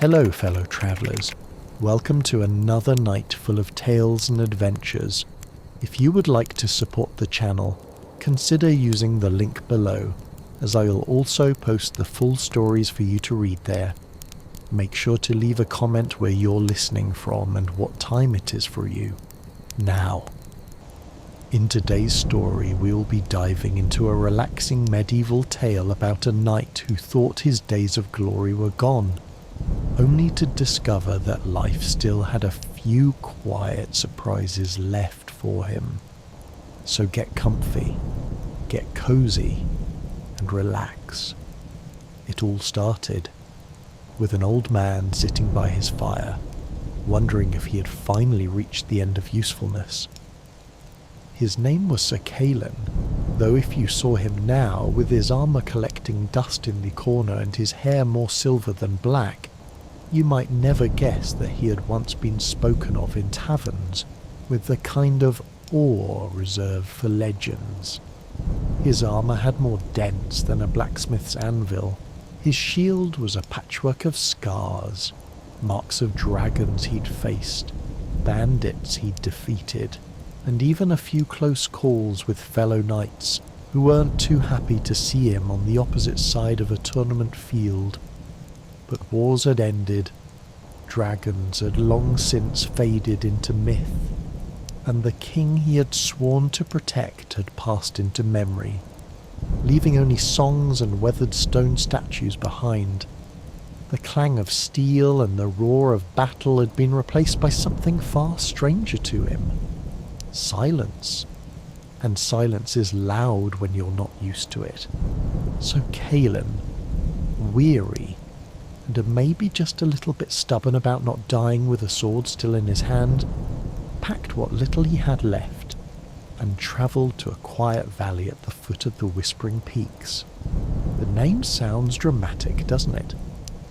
Hello fellow travellers, welcome to another night full of tales and adventures. If you would like to support the channel, consider using the link below, as I will also post the full stories for you to read there. Make sure to leave a comment where you're listening from and what time it is for you. Now, in today's story we will be diving into a relaxing medieval tale about a knight who thought his days of glory were gone, only to discover that life still had a few quiet surprises left for him. So get comfy, get cozy, and relax. It all started with an old man sitting by his fire, wondering if he had finally reached the end of usefulness. His name was Sir Calin, though if you saw him now, with his armour collecting dust in the corner and his hair more silver than black, you might never guess that he had once been spoken of in taverns with the kind of awe reserved for legends. His armour had more dents than a blacksmith's anvil. His shield was a patchwork of scars, marks of dragons he'd faced, bandits he'd defeated, and even a few close calls with fellow knights who weren't too happy to see him on the opposite side of a tournament field. But wars had ended, dragons had long since faded into myth, and the king he had sworn to protect had passed into memory, leaving only songs and weathered stone statues behind. The clang of steel and the roar of battle had been replaced by something far stranger to him: silence. And silence is loud when you're not used to it. So Calin, weary, and maybe just a little bit stubborn about not dying with a sword still in his hand, packed what little he had left and travelled to a quiet valley at the foot of the Whispering Peaks. The name sounds dramatic, doesn't it?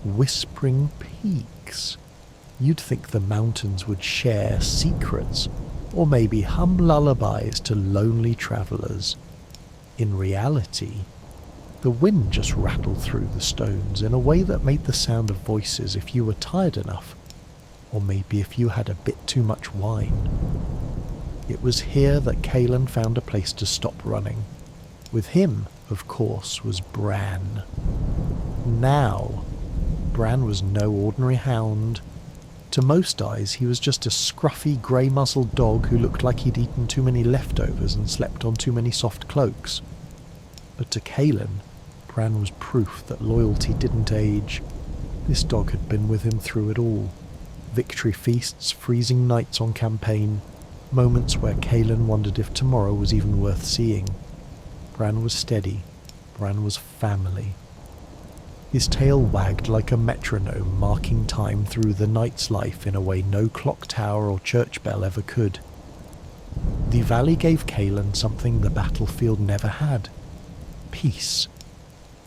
Whispering Peaks. You'd think the mountains would share secrets, or maybe hum lullabies to lonely travellers. In reality, the wind just rattled through the stones in a way that made the sound of voices if you were tired enough, or maybe if you had a bit too much wine. It was here that Calin found a place to stop running. With him, of course, was Bran. Now, Bran was no ordinary hound. To most eyes, he was just a scruffy, grey-muzzled dog who looked like he'd eaten too many leftovers and slept on too many soft cloaks. But to Calin, Bran was proof that loyalty didn't age. This dog had been with him through it all. Victory feasts, freezing nights on campaign, moments where Calin wondered if tomorrow was even worth seeing. Bran was steady. Bran was family. His tail wagged like a metronome, marking time through the knight's life in a way no clock tower or church bell ever could. The valley gave Calin something the battlefield never had: peace.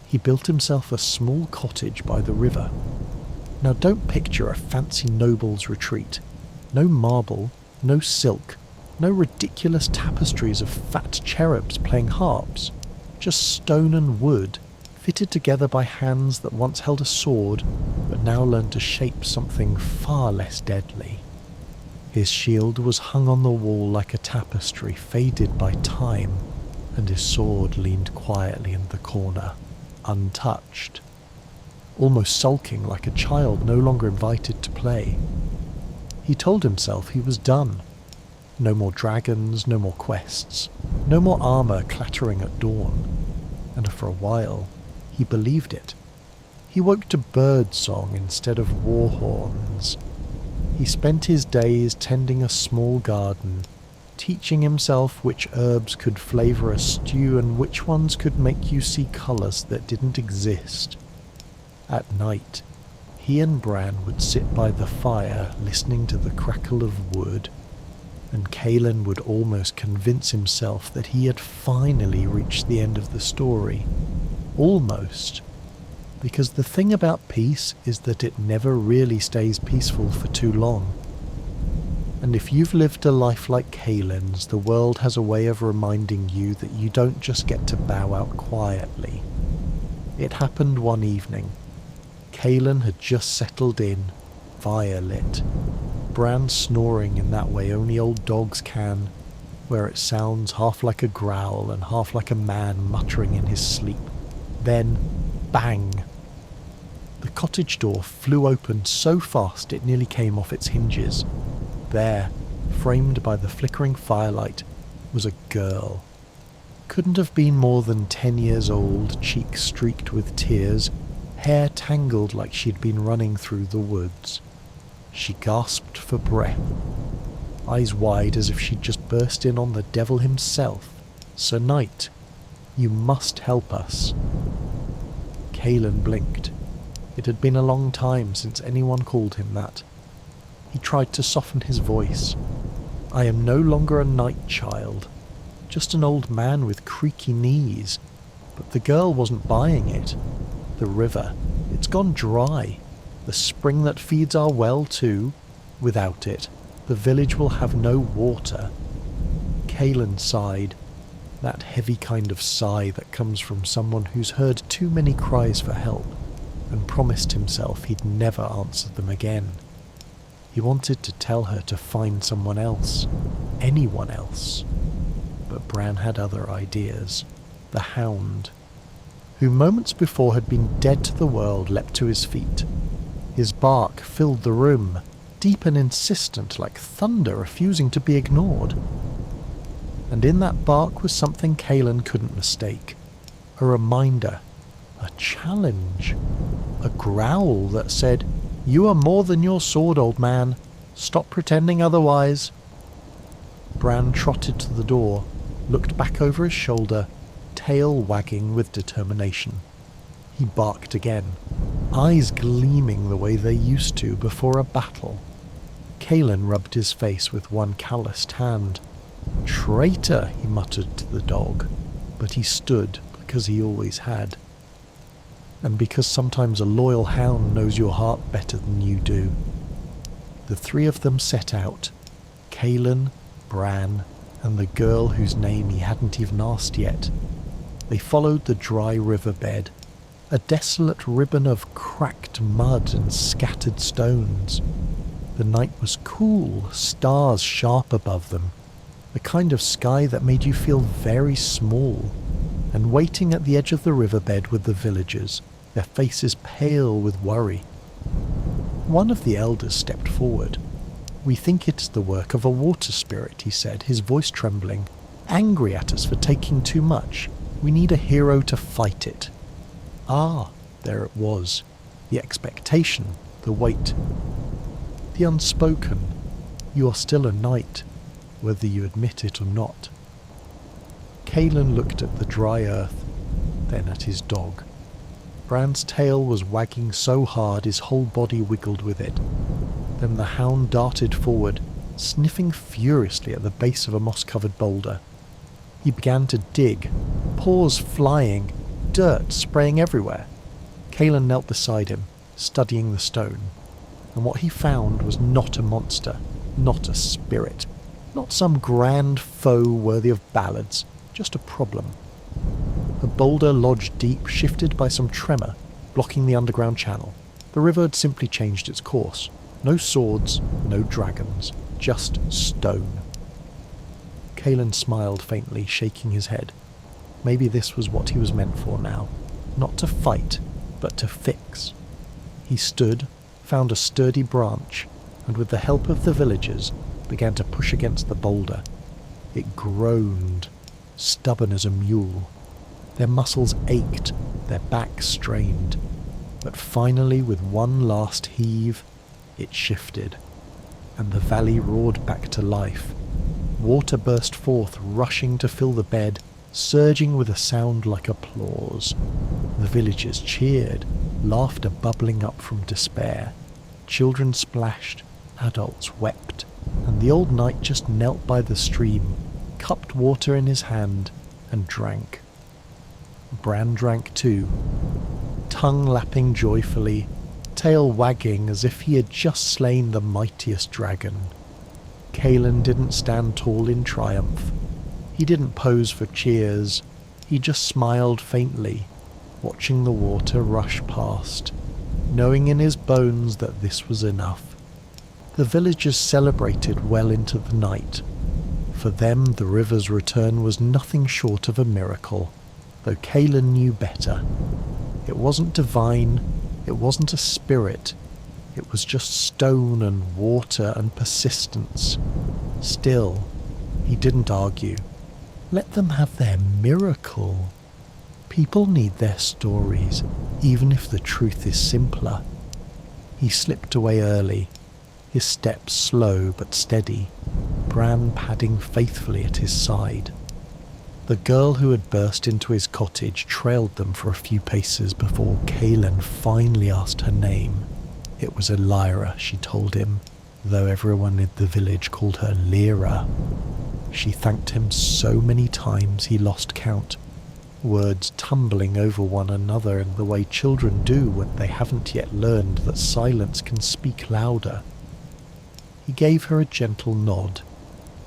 He built himself a small cottage by the river. Now don't picture a fancy noble's retreat. No marble, no silk, no ridiculous tapestries of fat cherubs playing harps. Just stone and wood, fitted together by hands that once held a sword, but now learned to shape something far less deadly. His shield was hung on the wall like a tapestry faded by time, and his sword leaned quietly in the corner, untouched, almost sulking like a child no longer invited to play. He told himself he was done. No more dragons, no more quests, no more armour clattering at dawn. And for a while, he believed it. He woke to bird song instead of war horns. He spent his days tending a small garden, teaching himself which herbs could flavour a stew and which ones could make you see colours that didn't exist. At night, he and Bran would sit by the fire listening to the crackle of wood, and Calin would almost convince himself that he had finally reached the end of the story. Almost. Because the thing about peace is that it never really stays peaceful for too long. And if you've lived a life like Calin's, the world has a way of reminding you that you don't just get to bow out quietly. It happened one evening. Kalen had just settled in, fire lit. Bran snoring in that way only old dogs can, where it sounds half like a growl and half like a man muttering in his sleep. Then, bang! The cottage door flew open so fast it nearly came off its hinges. There, framed by the flickering firelight, was a girl. Couldn't have been more than 10 years old, cheeks streaked with tears, hair tangled like she'd been running through the woods. She gasped for breath, eyes wide as if she'd just burst in on the devil himself. "Sir Knight, you must help us." Kalen blinked. It had been a long time since anyone called him that. He tried to soften his voice. "I am no longer a night child, just an old man with creaky knees." But the girl wasn't buying it. "The river, it's gone dry. The spring that feeds our well too. Without it, the village will have no water." Kalen sighed, that heavy kind of sigh that comes from someone who's heard too many cries for help, and promised himself he'd never answer them again. He wanted to tell her to find someone else, anyone else. But Bran had other ideas. The Hound, who moments before had been dead to the world, leapt to his feet. His bark filled the room, deep and insistent like thunder refusing to be ignored. And in that bark was something Kalen couldn't mistake. A reminder, a challenge, a growl that said, "You are more than your sword, old man. Stop pretending otherwise." Bran trotted to the door, looked back over his shoulder, tail wagging with determination. He barked again, eyes gleaming the way they used to before a battle. Kalen rubbed his face with one calloused hand. "Traitor," he muttered to the dog, but he stood because he always had. And because sometimes a loyal hound knows your heart better than you do. The three of them set out, Kalen, Bran, and the girl whose name he hadn't even asked yet. They followed the dry riverbed, a desolate ribbon of cracked mud and scattered stones. The night was cool, stars sharp above them, the kind of sky that made you feel very small. And waiting at the edge of the riverbed were the villagers, their faces pale with worry. One of the elders stepped forward. "We think it's the work of a water spirit," he said, his voice trembling, "angry at us for taking too much. We need a hero to fight it." Ah, there it was. The expectation, the weight. The unspoken. You are still a knight, whether you admit it or not. Kalen looked at the dry earth, then at his dog. Bran's tail was wagging so hard his whole body wiggled with it. Then the hound darted forward, sniffing furiously at the base of a moss-covered boulder. He began to dig, paws flying, dirt spraying everywhere. Kalen knelt beside him, studying the stone, and what he found was not a monster, not a spirit, not some grand foe worthy of ballads, just a problem. A boulder lodged deep, shifted by some tremor, blocking the underground channel. The river had simply changed its course. No swords, no dragons, just stone. Kalen smiled faintly, shaking his head. Maybe this was what he was meant for now. Not to fight, but to fix. He stood, found a sturdy branch, and with the help of the villagers, began to push against the boulder. It groaned, stubborn as a mule. Their muscles ached, their backs strained. But finally, with one last heave, it shifted, and the valley roared back to life. Water burst forth, rushing to fill the bed, surging with a sound like applause. The villagers cheered, laughter bubbling up from despair. Children splashed, adults wept, and the old knight just knelt by the stream, cupped water in his hand, and drank. Bran drank too, tongue lapping joyfully, tail wagging as if he had just slain the mightiest dragon. Kalen didn't stand tall in triumph. He didn't pose for cheers. He just smiled faintly, watching the water rush past. knowing in his bones that this was enough. The villagers celebrated well into the night. For them, the river's return was nothing short of a miracle, though Caelan knew better. It wasn't divine, it wasn't a spirit, it was just stone and water and persistence. Still, he didn't argue. Let them have their miracle. People need their stories, even if the truth is simpler. He slipped away early, his steps slow but steady, Bran padding faithfully at his side. The girl who had burst into his cottage trailed them for a few paces before Caelan finally asked her name. It was Elira, she told him, though everyone in the village called her Lyra. She thanked him so many times he lost count, words tumbling over one another in the way children do when they haven't yet learned that silence can speak louder. He gave her a gentle nod,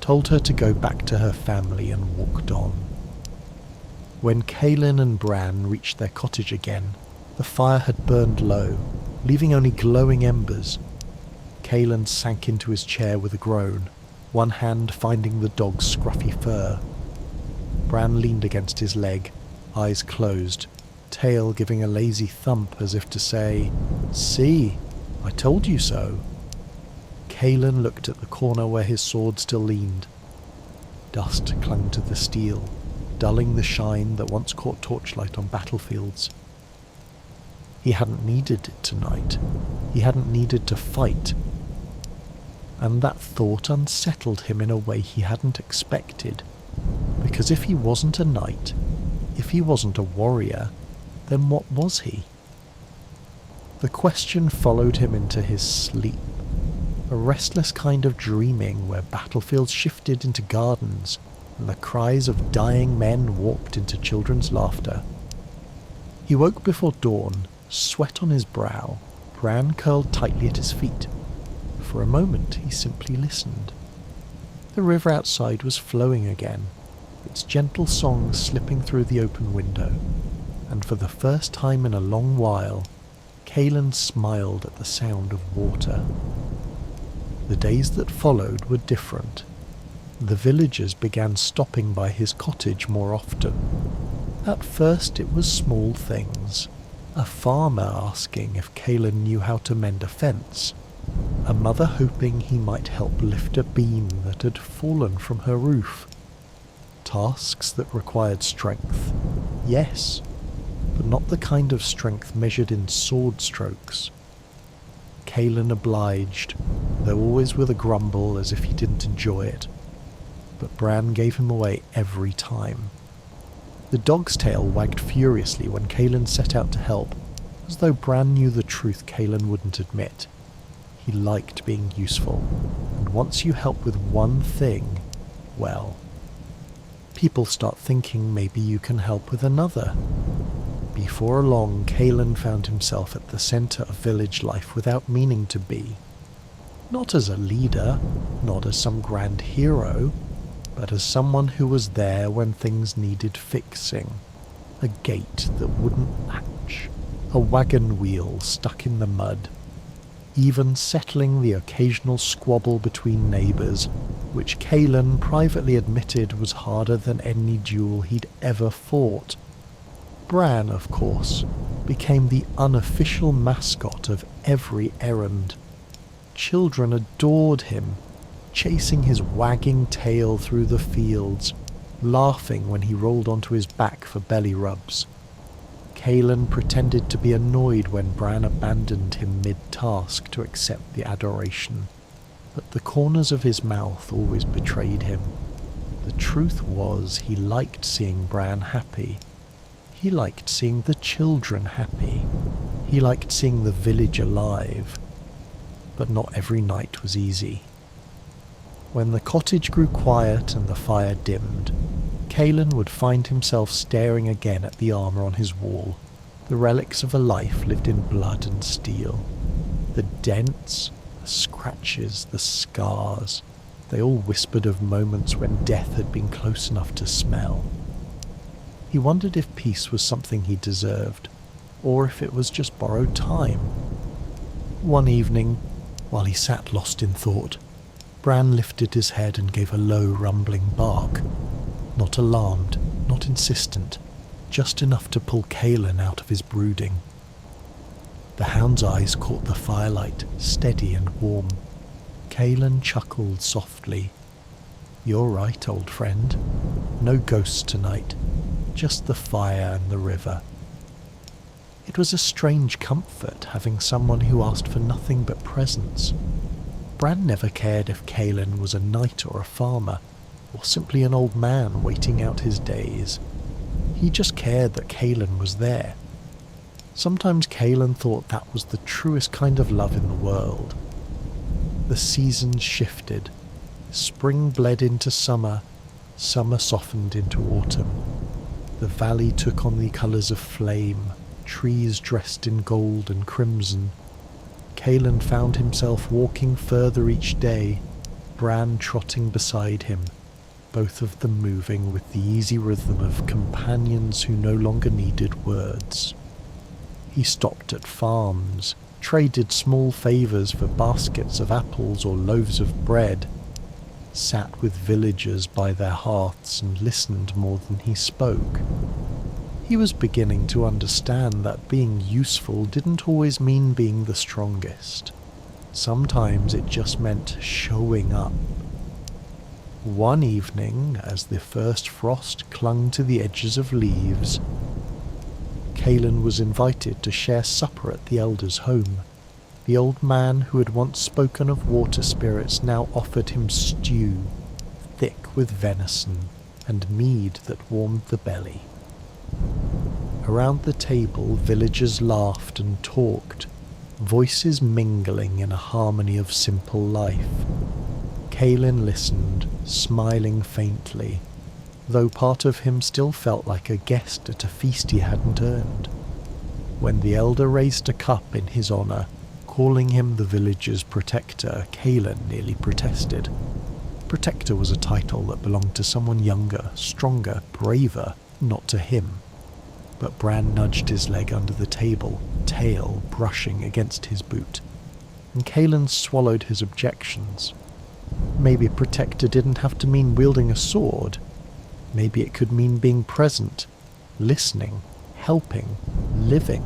told her to go back to her family, and walked on. When Caelan and Bran reached their cottage again, the fire had burned low, leaving only glowing embers. Caelan sank into his chair with a groan, one hand finding the dog's scruffy fur. Bran leaned against his leg, eyes closed, tail giving a lazy thump as if to say, "See, I told you so." Caelan looked at the corner where his sword still leaned. Dust clung to the steel, dulling the shine that once caught torchlight on battlefields. He hadn't needed it tonight. He hadn't needed to fight. And that thought unsettled him in a way he hadn't expected. Because if he wasn't a knight, if he wasn't a warrior, then what was he? The question followed him into his sleep. A restless kind of dreaming where battlefields shifted into gardens and the cries of dying men warped into children's laughter. He woke before dawn, sweat on his brow, Bran curled tightly at his feet. For a moment he simply listened. The river outside was flowing again, its gentle song slipping through the open window, and for the first time in a long while, Caelan smiled at the sound of water. The days that followed were different. The villagers began stopping by his cottage more often. At first it was small things. A farmer asking if Caelan knew how to mend a fence. A mother hoping he might help lift a beam that had fallen from her roof. Tasks that required strength. Yes, but not the kind of strength measured in sword strokes. Caelan obliged, though always with a grumble as if he didn't enjoy it. But Bran gave him away every time. The dog's tail wagged furiously when Caelan set out to help, as though Bran knew the truth Caelan wouldn't admit. He liked being useful, and once you help with one thing, well, people start thinking maybe you can help with another. Before long, Caelan found himself at the centre of village life without meaning to be. Not as a leader, not as some grand hero, but as someone who was there when things needed fixing. A gate that wouldn't latch, a wagon wheel stuck in the mud, even settling the occasional squabble between neighbours, which Caelan privately admitted was harder than any duel he'd ever fought. Bran, of course, became the unofficial mascot of every errand. Children adored him, chasing his wagging tail through the fields, laughing when he rolled onto his back for belly rubs. Caelan pretended to be annoyed when Bran abandoned him mid-task to accept the adoration, but the corners of his mouth always betrayed him. The truth was he liked seeing Bran happy. He liked seeing the children happy. He liked seeing the village alive. But not every night was easy. When the cottage grew quiet and the fire dimmed, Caelan would find himself staring again at the armour on his wall, the relics of a life lived in blood and steel. The dents, the scratches, the scars, they all whispered of moments when death had been close enough to smell. He wondered if peace was something he deserved, or if it was just borrowed time. One evening, while he sat lost in thought, Bran lifted his head and gave a low, rumbling bark. Not alarmed, not insistent, just enough to pull Kaelin out of his brooding. The hound's eyes caught the firelight, steady and warm. Kaelin chuckled softly. "You're right, old friend. No ghosts tonight, just the fire and the river." It was a strange comfort having someone who asked for nothing but presents. Bran never cared if Kaelin was a knight or a farmer, or simply an old man waiting out his days. He just cared that Kaelin was there. Sometimes Kaelin thought that was the truest kind of love in the world. The seasons shifted. Spring bled into summer, summer softened into autumn. The valley took on the colours of flame, trees dressed in gold and crimson. Kaelin found himself walking further each day, Bran trotting beside him, both of them moving with the easy rhythm of companions who no longer needed words. He stopped at farms, traded small favours for baskets of apples or loaves of bread, sat with villagers by their hearths and listened more than he spoke. He was beginning to understand that being useful didn't always mean being the strongest. Sometimes it just meant showing up. One evening, as the first frost clung to the edges of leaves, Kaelin was invited to share supper at the elder's home. The old man who had once spoken of water spirits now offered him stew, thick with venison, and mead that warmed the belly. Around the table, villagers laughed and talked, voices mingling in a harmony of simple life. Kaelin listened, smiling faintly, though part of him still felt like a guest at a feast he hadn't earned. When the elder raised a cup in his honour, calling him the village's protector, Kaelin nearly protested. Protector was a title that belonged to someone younger, stronger, braver, not to him. But Bran nudged his leg under the table, tail brushing against his boot, and Kaelin swallowed his objections. Maybe protector didn't have to mean wielding a sword. Maybe it could mean being present, listening, helping, living.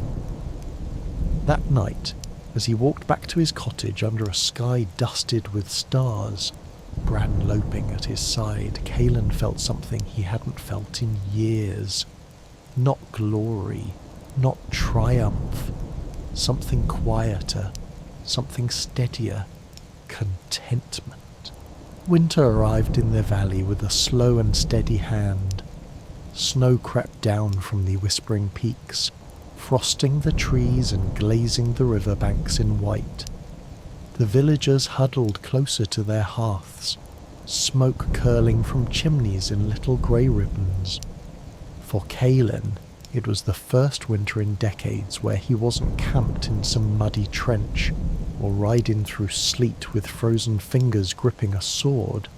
That night, as he walked back to his cottage under a sky dusted with stars, Bran loping at his side, Kaelin felt something he hadn't felt in years. Not glory, not triumph, something quieter, something steadier, contentment. Winter arrived in their valley with a slow and steady hand. Snow crept down from the whispering peaks, frosting the trees and glazing the riverbanks in white. The villagers huddled closer to their hearths, smoke curling from chimneys in little grey ribbons. For Kaelin, it was the first winter in decades where he wasn't camped in some muddy trench, or riding through sleet with frozen fingers gripping a sword.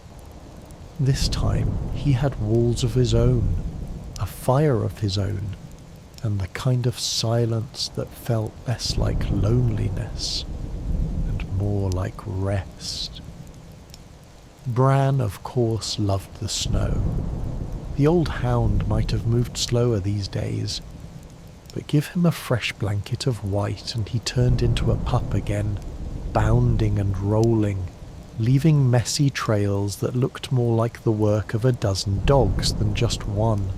This time he had walls of his own, a fire of his own, and the kind of silence that felt less like loneliness and more like rest. Bran, of course, loved the snow. The old hound might have moved slower these days, but give him a fresh blanket of white and he turned into a pup again, bounding and rolling, leaving messy trails that looked more like the work of a dozen dogs than just one.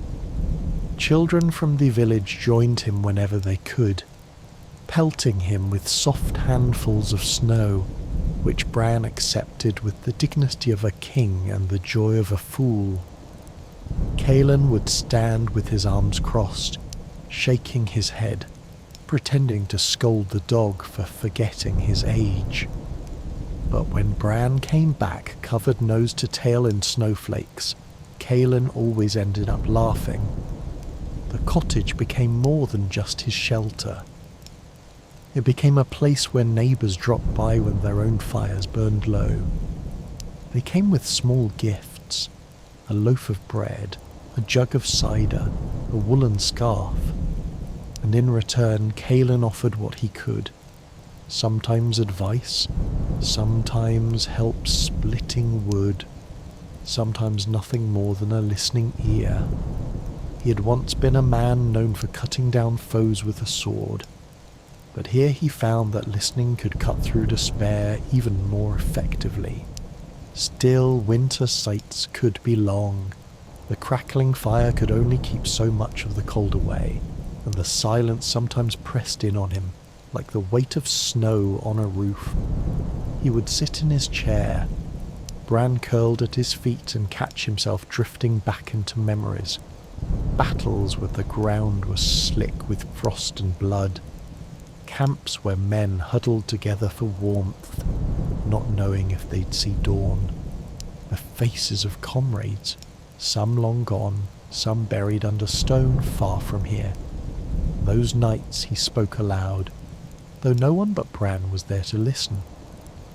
Children from the village joined him whenever they could, pelting him with soft handfuls of snow, which Bran accepted with the dignity of a king and the joy of a fool. Kaelin would stand with his arms crossed, shaking his head, pretending to scold the dog for forgetting his age. But when Bran came back covered nose to tail in snowflakes, Kaelin always ended up laughing. The cottage became more than just his shelter. It became a place where neighbours dropped by when their own fires burned low. They came with small gifts, a loaf of bread, a jug of cider, a woolen scarf. and in return Kalen offered what he could. Sometimes advice, sometimes help splitting wood, sometimes nothing more than a listening ear. He had once been a man known for cutting down foes with a sword, but here he found that listening could cut through despair even more effectively. Still, winter sights could be long. The crackling fire could only keep so much of the cold away, and the silence sometimes pressed in on him, like the weight of snow on a roof. He would sit in his chair, Bran curled at his feet and catch himself drifting back into memories. Battles where the ground was slick with frost and blood. Camps where men huddled together for warmth, not knowing if they'd see dawn. The faces of comrades, some long gone, some buried under stone far from here. Those nights he spoke aloud, though no one but Bran was there to listen.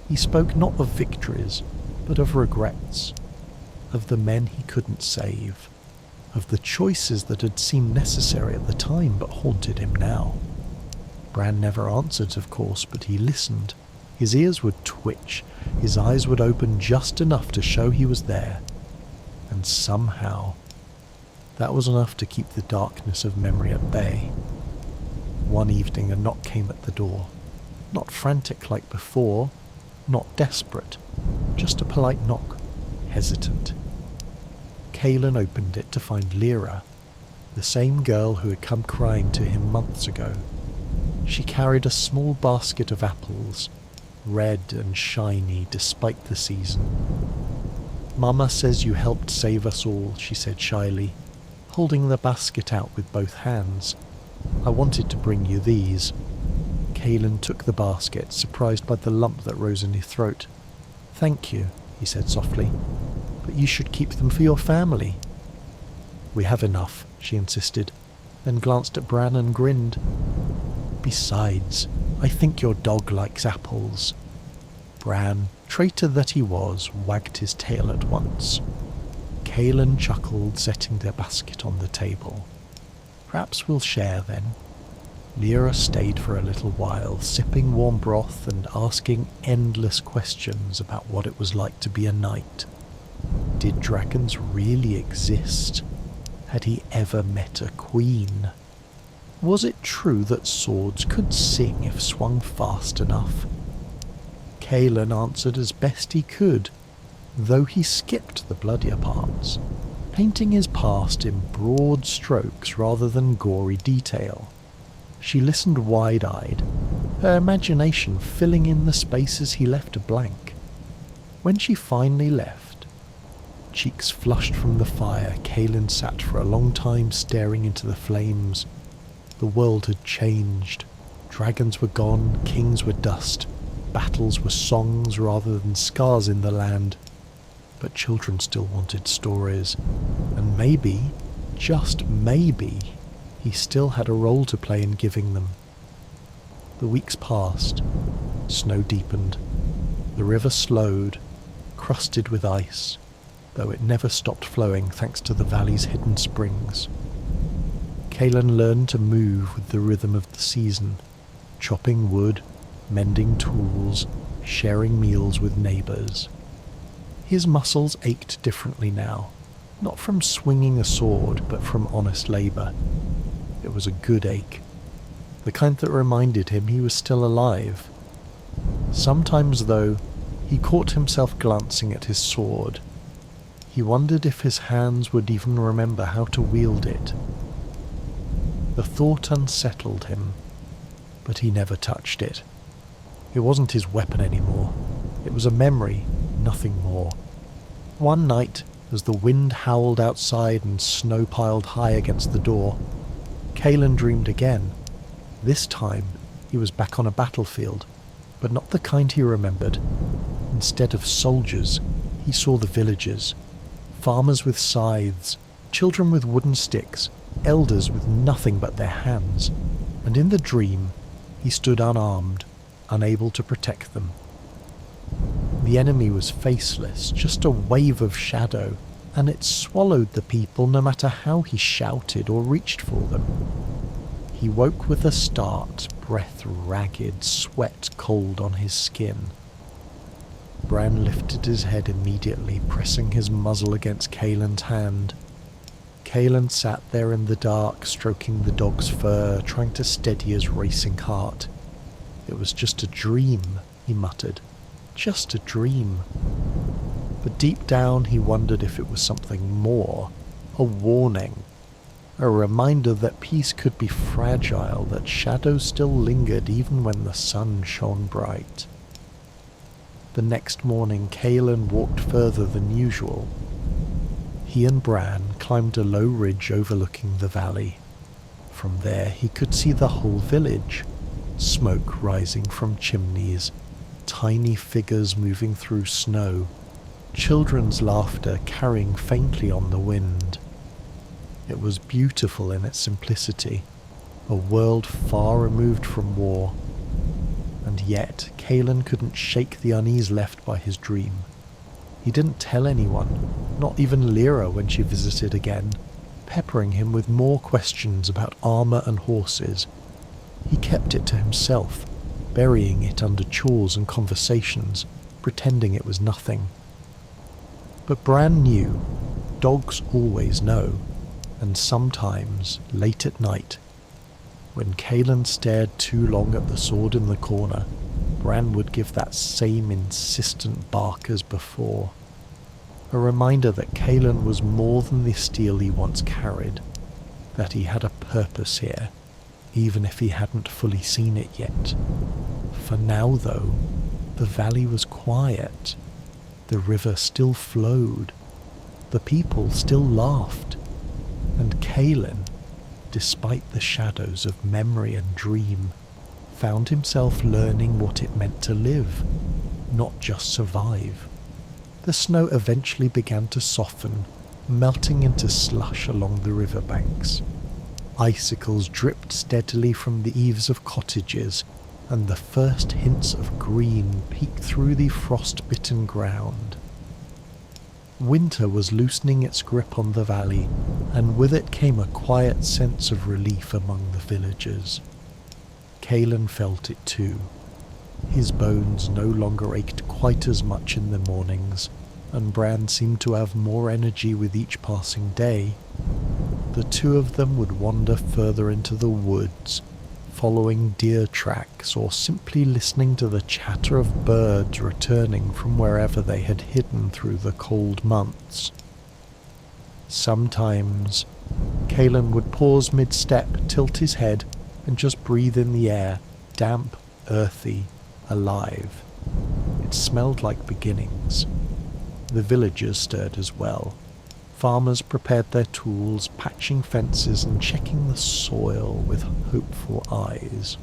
He spoke not of victories, but of regrets, of the men he couldn't save, of the choices that had seemed necessary at the time but haunted him now. Bran never answered, of course, but he listened. His ears would twitch, his eyes would open just enough to show he was there, and somehow that was enough to keep the darkness of memory at bay. One evening a knock came at the door, not frantic like before, not desperate, just a polite knock, hesitant. Kalen opened it to find Lyra, the same girl who had come crying to him months ago. She carried a small basket of apples, red and shiny despite the season. "Mama says you helped save us all," she said shyly, holding the basket out with both hands. "I wanted to bring you these." Kalen took the basket, surprised by the lump that rose in his throat. "Thank you," he said softly, "but you should keep them for your family." "We have enough," she insisted, then glanced at Bran and grinned. "Besides, I think your dog likes apples." Bran, traitor that he was, wagged his tail at once. Kalen chuckled, setting their basket on the table. "Perhaps we'll share then." Lyra stayed for a little while, sipping warm broth and asking endless questions about what it was like to be a knight. Did dragons really exist? Had he ever met a queen? Was it true that swords could sing if swung fast enough? Kalen answered as best he could, though he skipped the bloodier parts, painting his past in broad strokes rather than gory detail. She listened wide-eyed, her imagination filling in the spaces he left blank. When she finally left, cheeks flushed from the fire, Kalen sat for a long time staring into the flames. The world had changed. Dragons were gone, kings were dust, battles were songs rather than scars in the land. But children still wanted stories, and maybe, just maybe, he still had a role to play in giving them. The weeks passed. Snow deepened. The river slowed, crusted with ice, though it never stopped flowing thanks to the valley's hidden springs. Kalen learned to move with the rhythm of the season, chopping wood, mending tools, sharing meals with neighbours. His muscles ached differently now, not from swinging a sword, but from honest labour. It was a good ache, the kind that reminded him he was still alive. Sometimes, though, he caught himself glancing at his sword. He wondered if his hands would even remember how to wield it. The thought unsettled him, but he never touched it. It wasn't his weapon anymore. It was a memory, nothing more. One night, as the wind howled outside and snow piled high against the door, Kalen dreamed again. This time, he was back on a battlefield, but not the kind he remembered. Instead of soldiers, he saw the villagers. Farmers with scythes, children with wooden sticks, elders with nothing but their hands. And in the dream, he stood unarmed, unable to protect them. The enemy was faceless, just a wave of shadow, and it swallowed the people no matter how he shouted or reached for them. He woke with a start, breath ragged, sweat cold on his skin. Bran lifted his head immediately, pressing his muzzle against Kaelin's hand. Kaelin sat there in the dark, stroking the dog's fur, trying to steady his racing heart. It was just a dream, he muttered. Just a dream. But deep down he wondered if it was something more. A warning. A reminder that peace could be fragile, that shadows still lingered even when the sun shone bright. The next morning Kaelin walked further than usual. He and Bran climbed a low ridge overlooking the valley. From there he could see the whole village, smoke rising from chimneys, tiny figures moving through snow, children's laughter carrying faintly on the wind. It was beautiful in its simplicity, a world far removed from war. And yet Kaelin couldn't shake the unease left by his dream. He didn't tell anyone, not even Lyra when she visited again, peppering him with more questions about armour and horses. He kept it to himself, burying it under chores and conversations, pretending it was nothing. But Bran knew. Dogs always know. And sometimes, late at night, when Kaelin stared too long at the sword in the corner, Bran would give that same insistent bark as before. A reminder that Kaelin was more than the steel he once carried, that he had a purpose here, even if he hadn't fully seen it yet. For now, though, the valley was quiet. The river still flowed. The people still laughed. And Kaelin, despite the shadows of memory and dream, found himself learning what it meant to live, not just survive. The snow eventually began to soften, melting into slush along the riverbanks. Icicles dripped steadily from the eaves of cottages, and the first hints of green peeked through the frost-bitten ground. Winter was loosening its grip on the valley, and with it came a quiet sense of relief among the villagers. Kaelin felt it too. His bones no longer ached quite as much in the mornings, and Bran seemed to have more energy with each passing day. The two of them would wander further into the woods, following deer tracks or simply listening to the chatter of birds returning from wherever they had hidden through the cold months. Sometimes, Kaelin would pause mid-step, tilt his head, and just breathe in the air, damp, earthy, alive. It smelled like beginnings. The villagers stirred as well. Farmers prepared their tools, patching fences and checking the soil with hopeful eyes.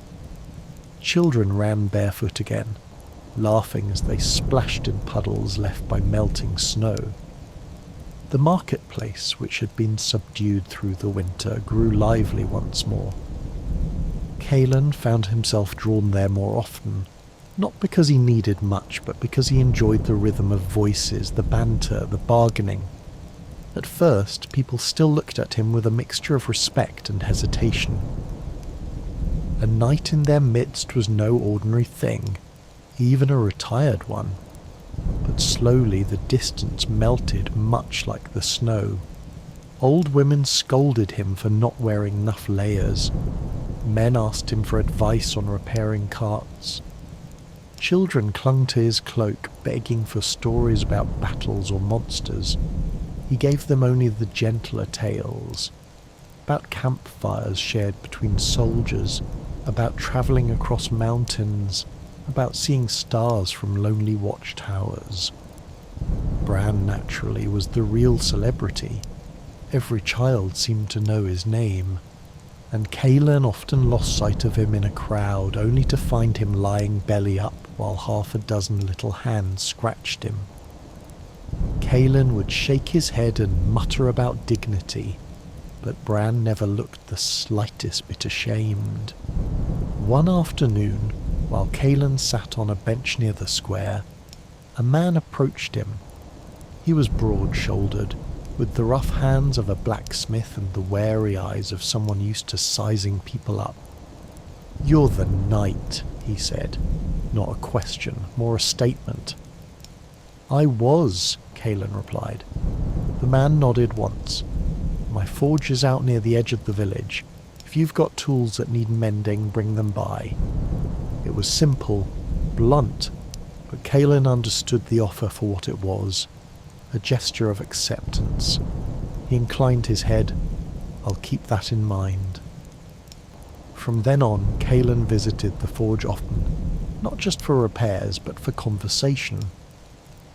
Children ran barefoot again, laughing as they splashed in puddles left by melting snow. The marketplace, which had been subdued through the winter, grew lively once more. Kaelin found himself drawn there more often, not because he needed much, but because he enjoyed the rhythm of voices, the banter, the bargaining. At first, people still looked at him with a mixture of respect and hesitation. A knight in their midst was no ordinary thing, even a retired one. But slowly the distance melted, much like the snow. Old women scolded him for not wearing enough layers. Men asked him for advice on repairing carts. Children clung to his cloak, begging for stories about battles or monsters. He gave them only the gentler tales, about campfires shared between soldiers, about travelling across mountains, about seeing stars from lonely watchtowers. Bran, naturally, was the real celebrity. Every child seemed to know his name, and Kaelin often lost sight of him in a crowd, only to find him lying belly up while half a dozen little hands scratched him. Kaelin would shake his head and mutter about dignity, but Bran never looked the slightest bit ashamed. One afternoon, while Kaelin sat on a bench near the square, a man approached him. He was broad-shouldered, with the rough hands of a blacksmith and the wary eyes of someone used to sizing people up. "You're the knight," he said. Not a question, more a statement. "I was," Kaelin replied. The man nodded once. "My forge is out near the edge of the village. If you've got tools that need mending, bring them by." It was simple, blunt, but Kaelin understood the offer for what it was, a gesture of acceptance. He inclined his head. "I'll keep that in mind." From then on, Kaelin visited the forge often, not just for repairs, but for conversation.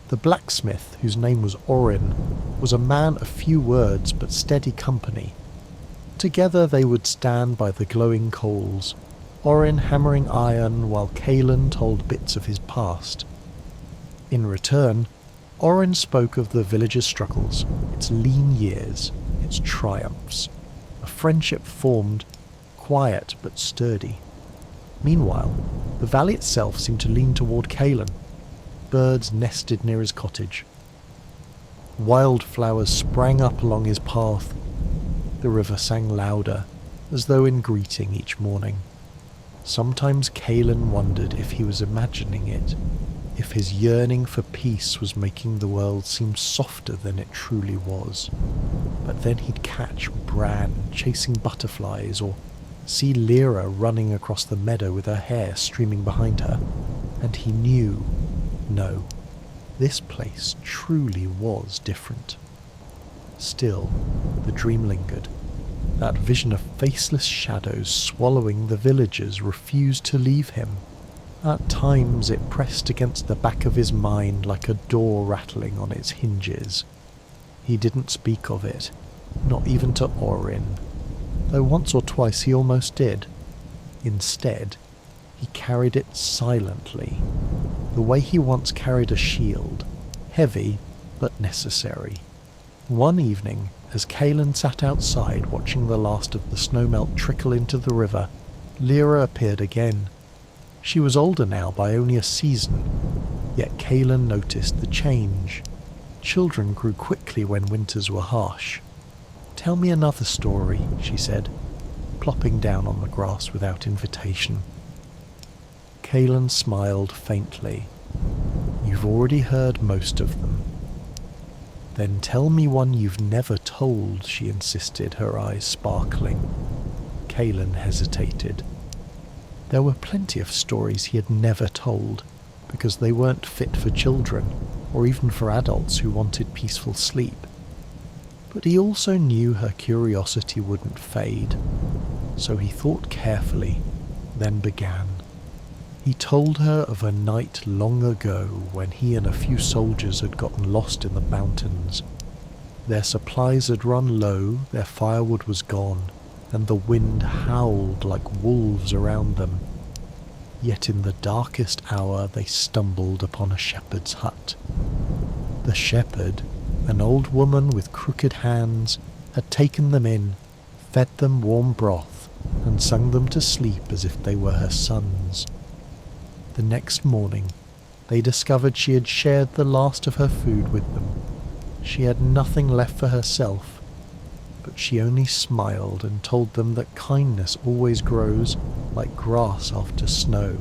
The blacksmith, whose name was Orin, was a man of few words but steady company. Together they would stand by the glowing coals, Orin hammering iron while Kaelin told bits of his past. In return, Orin spoke of the village's struggles, its lean years, its triumphs. A friendship formed, quiet but sturdy. Meanwhile, the valley itself seemed to lean toward Kaelin. Birds nested near his cottage. Wildflowers sprang up along his path. The river sang louder, as though in greeting each morning. Sometimes Kaelin wondered if he was imagining it, if his yearning for peace was making the world seem softer than it truly was. But then he'd catch Bran chasing butterflies, or see Lyra running across the meadow with her hair streaming behind her, and he knew, no, this place truly was different. Still, the dream lingered. That vision of faceless shadows swallowing the villagers refused to leave him. At times it pressed against the back of his mind like a door rattling on its hinges. He didn't speak of it, not even to Orin, though once or twice he almost did. Instead, he carried it silently, the way he once carried a shield, heavy but necessary. One evening, as Kaelin sat outside watching the last of the snowmelt trickle into the river, Lyra appeared again. She was older now by only a season, yet Kaelin noticed the change. Children grew quickly when winters were harsh. "Tell me another story," she said, plopping down on the grass without invitation. Kaelin smiled faintly. "You've already heard most of them." "Then tell me one you've never told," she insisted, her eyes sparkling. Kaelin hesitated. There were plenty of stories he had never told, because they weren't fit for children, or even for adults who wanted peaceful sleep. But he also knew her curiosity wouldn't fade, so he thought carefully, then began. He told her of a night long ago when he and a few soldiers had gotten lost in the mountains. Their supplies had run low, their firewood was gone, and the wind howled like wolves around them. Yet in the darkest hour they stumbled upon a shepherd's hut. The shepherd, an old woman with crooked hands, had taken them in, fed them warm broth, and sung them to sleep as if they were her sons. The next morning, they discovered she had shared the last of her food with them. She had nothing left for herself, but she only smiled and told them that kindness always grows like grass after snow.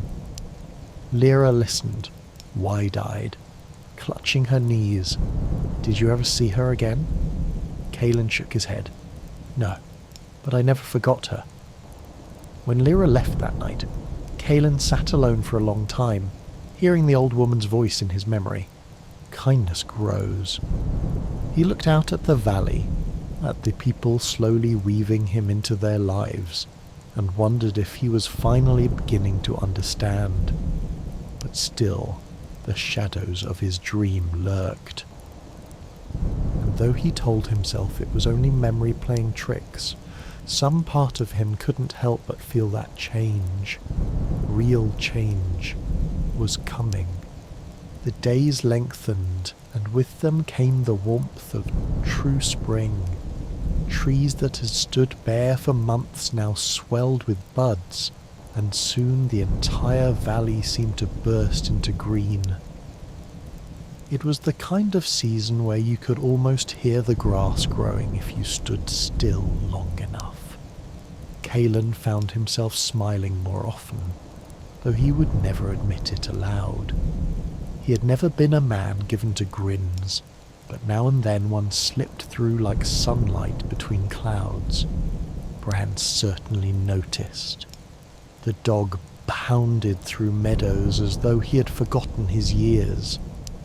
Lyra listened, wide-eyed, clutching her knees. "Did you ever see her again?" Kaelin shook his head. "No, but I never forgot her." When Lyra left that night, Kaelin sat alone for a long time, hearing the old woman's voice in his memory. Kindness grows. He looked out at the valley, at the people slowly weaving him into their lives, and wondered if he was finally beginning to understand. But still, the shadows of his dream lurked. And though he told himself it was only memory playing tricks, some part of him couldn't help but feel that change, real change, was coming. The days lengthened, and with them came the warmth of true spring. Trees that had stood bare for months now swelled with buds, and soon the entire valley seemed to burst into green. It was the kind of season where you could almost hear the grass growing if you stood still long enough. Kalen found himself smiling more often, though he would never admit it aloud. He had never been a man given to grins, but now and then one slipped through like sunlight between clouds. Bran certainly noticed. The dog pounded through meadows as though he had forgotten his years,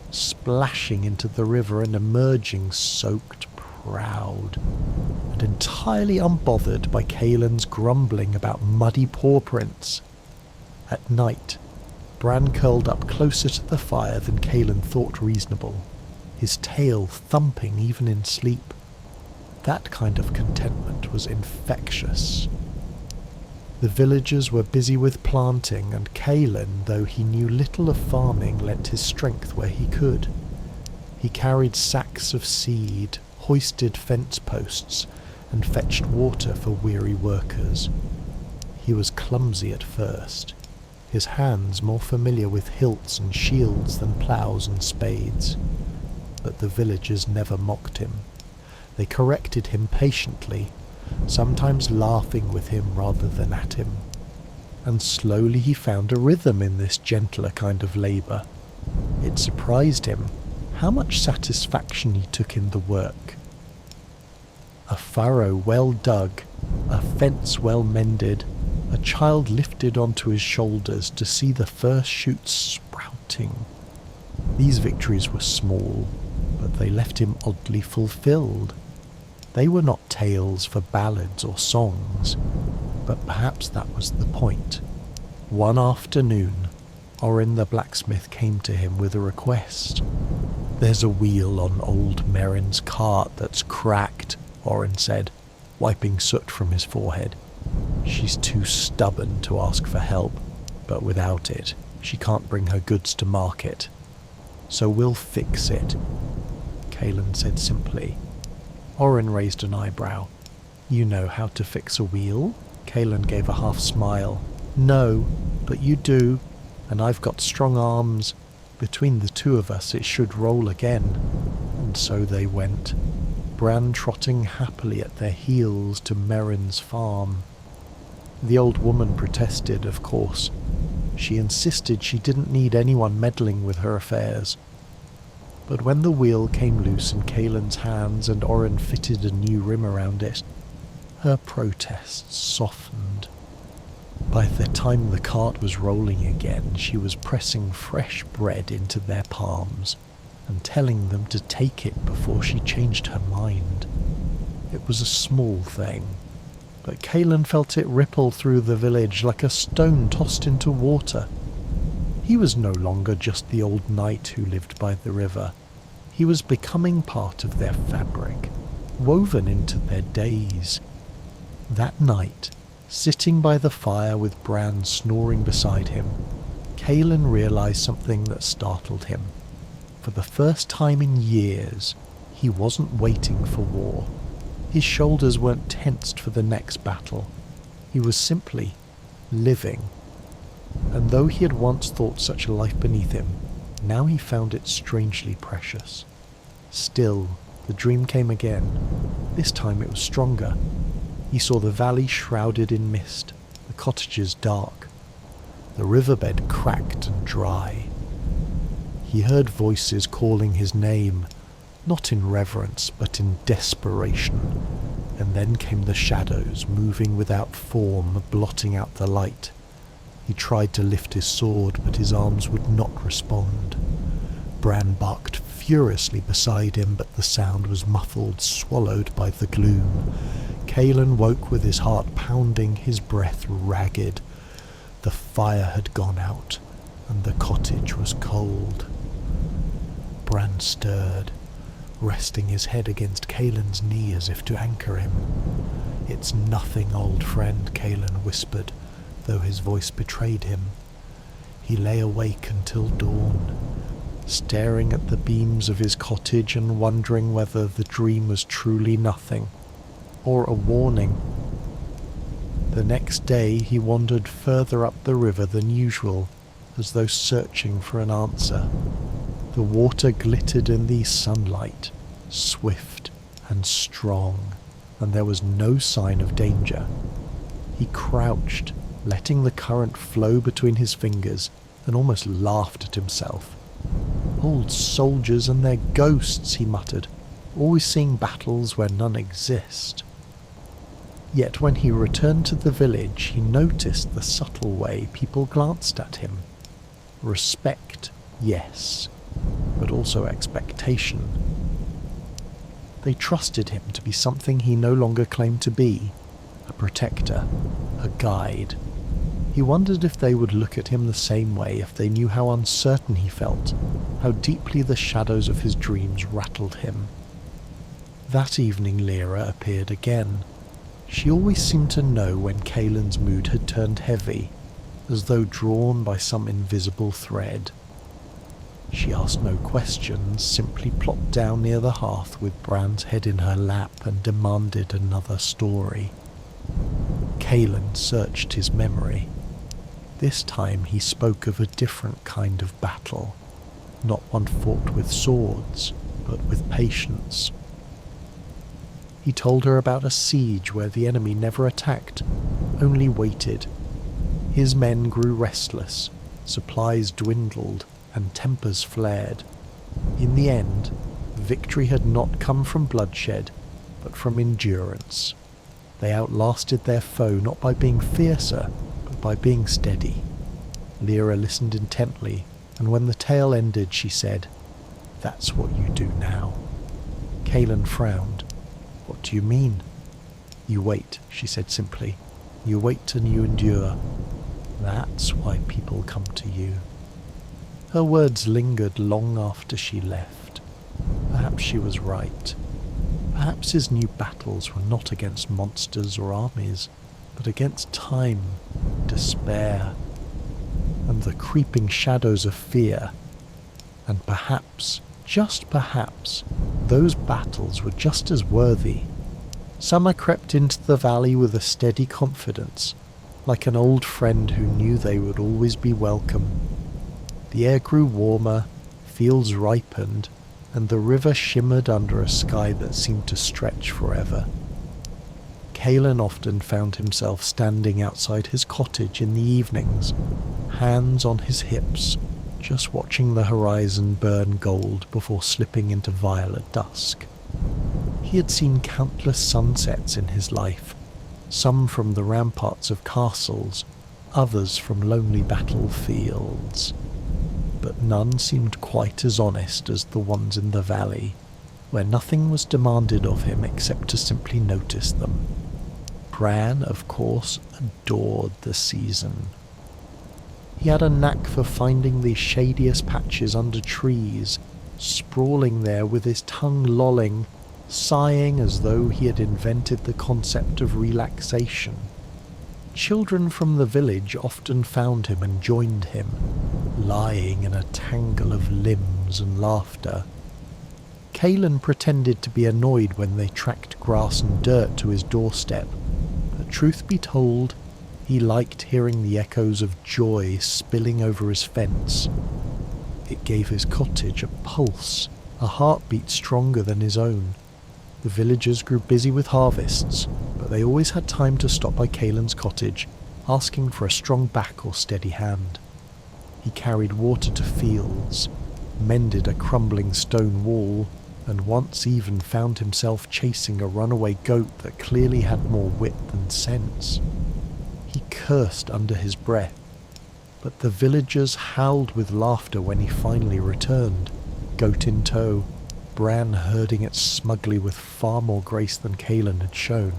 splashing into the river and emerging soaked proud, and entirely unbothered by Kalen's grumbling about muddy paw prints. At night, Bran curled up closer to the fire than Kalen thought reasonable, his tail thumping even in sleep. That kind of contentment was infectious. The villagers were busy with planting, and Kalen, though he knew little of farming, lent his strength where he could. He carried sacks of seed, hoisted fence posts, and fetched water for weary workers. He was clumsy at first, his hands more familiar with hilts and shields than ploughs and spades. But the villagers never mocked him. They corrected him patiently, sometimes laughing with him rather than at him. And slowly he found a rhythm in this gentler kind of labour. It surprised him how much satisfaction he took in the work. A furrow well dug, a fence well mended, a child lifted onto his shoulders to see the first shoots sprouting. These victories were small, but they left him oddly fulfilled. They were not tales for ballads or songs, but perhaps that was the point. One afternoon, Orin the blacksmith came to him with a request. "There's a wheel on old Merrin's cart that's cracked," Orin said, wiping soot from his forehead. "She's too stubborn to ask for help, but without it, she can't bring her goods to market. So we'll fix it," Kalen said simply. Orin raised an eyebrow. "You know how to fix a wheel?" Kalen gave a half smile. "No, but you do, and I've got strong arms. Between the two of us it should roll again." And so they went, Bran trotting happily at their heels to Merrin's farm. The old woman protested, of course. She insisted she didn't need anyone meddling with her affairs. But when the wheel came loose in Kalen's hands and Orin fitted a new rim around it, her protests softened. By the time the cart was rolling again, she was pressing fresh bread into their palms and telling them to take it before she changed her mind. It was a small thing, but Kalen felt it ripple through the village like a stone tossed into water. He was no longer just the old knight who lived by the river. He was becoming part of their fabric, woven into their days. That night, sitting by the fire with Bran snoring beside him, Kalen realized something that startled him. For the first time in years, he wasn't waiting for war. His shoulders weren't tensed for the next battle. He was simply living. And though he had once thought such a life beneath him, now he found it strangely precious. Still, the dream came again. This time it was stronger. He saw the valley shrouded in mist, the cottages dark, the riverbed cracked and dry. He heard voices calling his name, not in reverence but in desperation, and then came the shadows, moving without form, blotting out the light. He tried to lift his sword, but his arms would not respond. Bran barked furiously beside him, but the sound was muffled, swallowed by the gloom. Kalen woke with his heart pounding, his breath ragged. The fire had gone out, and the cottage was cold. Bran stirred, resting his head against Kalen's knee as if to anchor him. "It's nothing, old friend," Kalen whispered, though his voice betrayed him. He lay awake until dawn, staring at the beams of his cottage and wondering whether the dream was truly nothing, or a warning. The next day he wandered further up the river than usual, as though searching for an answer. The water glittered in the sunlight, swift and strong, and there was no sign of danger. He crouched, letting the current flow between his fingers, and almost laughed at himself. "Old soldiers and their ghosts," he muttered, "always seeing battles where none exist." Yet when he returned to the village, he noticed the subtle way people glanced at him. Respect, yes, but also expectation. They trusted him to be something he no longer claimed to be, a protector, a guide. He wondered if they would look at him the same way if they knew how uncertain he felt, how deeply the shadows of his dreams rattled him. That evening Lyra appeared again. She always seemed to know when Kaelin's mood had turned heavy, as though drawn by some invisible thread. She asked no questions, simply plopped down near the hearth with Bran's head in her lap and demanded another story. Kaelin searched his memory. This time he spoke of a different kind of battle, not one fought with swords, but with patience. He told her about a siege where the enemy never attacked, only waited. His men grew restless, supplies dwindled, and tempers flared. In the end, victory had not come from bloodshed, but from endurance. They outlasted their foe not by being fiercer, but by being steady. Lyra listened intently, and when the tale ended she said, "That's what you do now." Kaelin frowned. "What do you mean?" "You wait," she said simply. "You wait and you endure. That's why people come to you." Her words lingered long after she left. Perhaps she was right. Perhaps his new battles were not against monsters or armies, but against time, despair, and the creeping shadows of fear. And perhaps, just perhaps, those battles were just as worthy. Summer crept into the valley with a steady confidence, like an old friend who knew they would always be welcome. The air grew warmer, fields ripened, and the river shimmered under a sky that seemed to stretch forever. Kaelin often found himself standing outside his cottage in the evenings, hands on his hips, just watching the horizon burn gold before slipping into violet dusk. He had seen countless sunsets in his life, some from the ramparts of castles, others from lonely battlefields, but none seemed quite as honest as the ones in the valley, where nothing was demanded of him except to simply notice them. Bran, of course, adored the season. He had a knack for finding the shadiest patches under trees, sprawling there with his tongue lolling, sighing as though he had invented the concept of relaxation. Children from the village often found him and joined him, lying in a tangle of limbs and laughter. Kaelin pretended to be annoyed when they tracked grass and dirt to his doorstep, but truth be told, he liked hearing the echoes of joy spilling over his fence. It gave his cottage a pulse, a heartbeat stronger than his own. The villagers grew busy with harvests, but they always had time to stop by Kaelin's cottage, asking for a strong back or steady hand. He carried water to fields, mended a crumbling stone wall, and once even found himself chasing a runaway goat that clearly had more wit than sense. He cursed under his breath, but the villagers howled with laughter when he finally returned, goat in tow, Bran herding it smugly with far more grace than Kaelin had shown.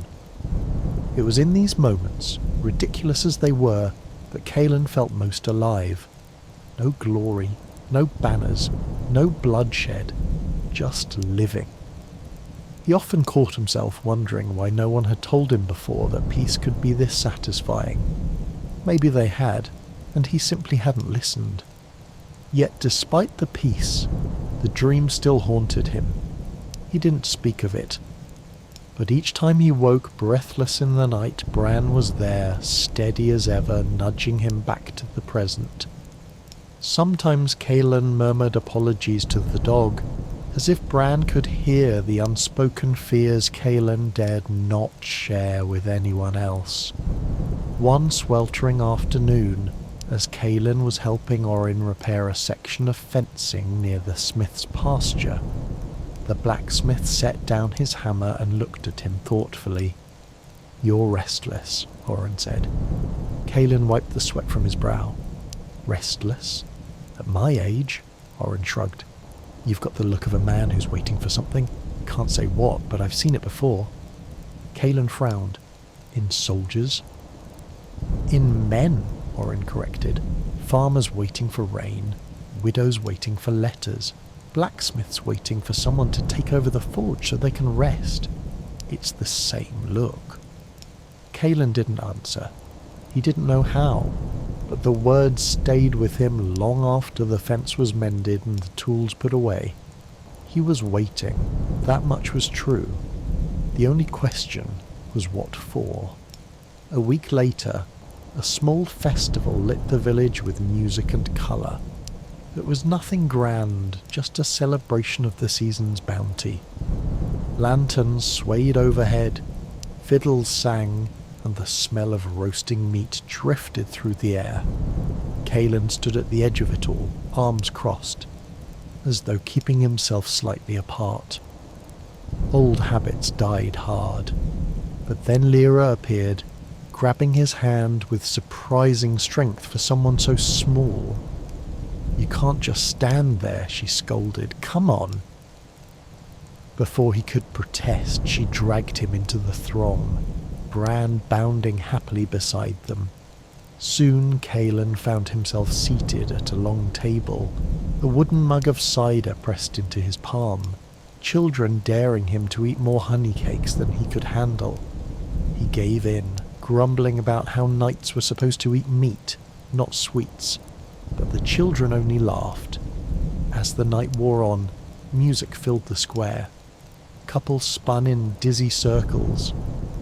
It was in these moments, ridiculous as they were, that Kaelin felt most alive. No glory, no banners, no bloodshed, just living. He often caught himself wondering why no one had told him before that peace could be this satisfying. Maybe they had, and he simply hadn't listened. Yet despite the peace, the dream still haunted him. He didn't speak of it, but each time he woke breathless in the night, Bran was there, steady as ever, nudging him back to the present. Sometimes Kalen murmured apologies to the dog, as if Bran could hear the unspoken fears Kalen dared not share with anyone else. One sweltering afternoon, as Kalen was helping Orin repair a section of fencing near the smith's pasture, the blacksmith set down his hammer and looked at him thoughtfully. "You're restless," Orin said. Kalen wiped the sweat from his brow. "Restless? At my age?" Orin shrugged. "You've got the look of a man who's waiting for something. Can't say what, but I've seen it before." Kalen frowned. "In soldiers?" "In men," Orin corrected. "Farmers waiting for rain, widows waiting for letters, blacksmiths waiting for someone to take over the forge so they can rest. It's the same look." Kalen didn't answer. He didn't know how, but the words stayed with him long after the fence was mended and the tools put away. He was waiting, that much was true. The only question was what for. A week later, a small festival lit the village with music and colour. It was nothing grand, just a celebration of the season's bounty. Lanterns swayed overhead, fiddles sang, and the smell of roasting meat drifted through the air. Kalen stood at the edge of it all, arms crossed, as though keeping himself slightly apart. Old habits died hard, but then Lyra appeared, grabbing his hand with surprising strength for someone so small. "You can't just stand there," she scolded. "Come on." Before he could protest, she dragged him into the throng, Bran bounding happily beside them. Soon Kalen found himself seated at a long table, a wooden mug of cider pressed into his palm, children daring him to eat more honey cakes than he could handle. He gave in, grumbling about how knights were supposed to eat meat, not sweets, but the children only laughed. As the night wore on, music filled the square. Couples spun in dizzy circles,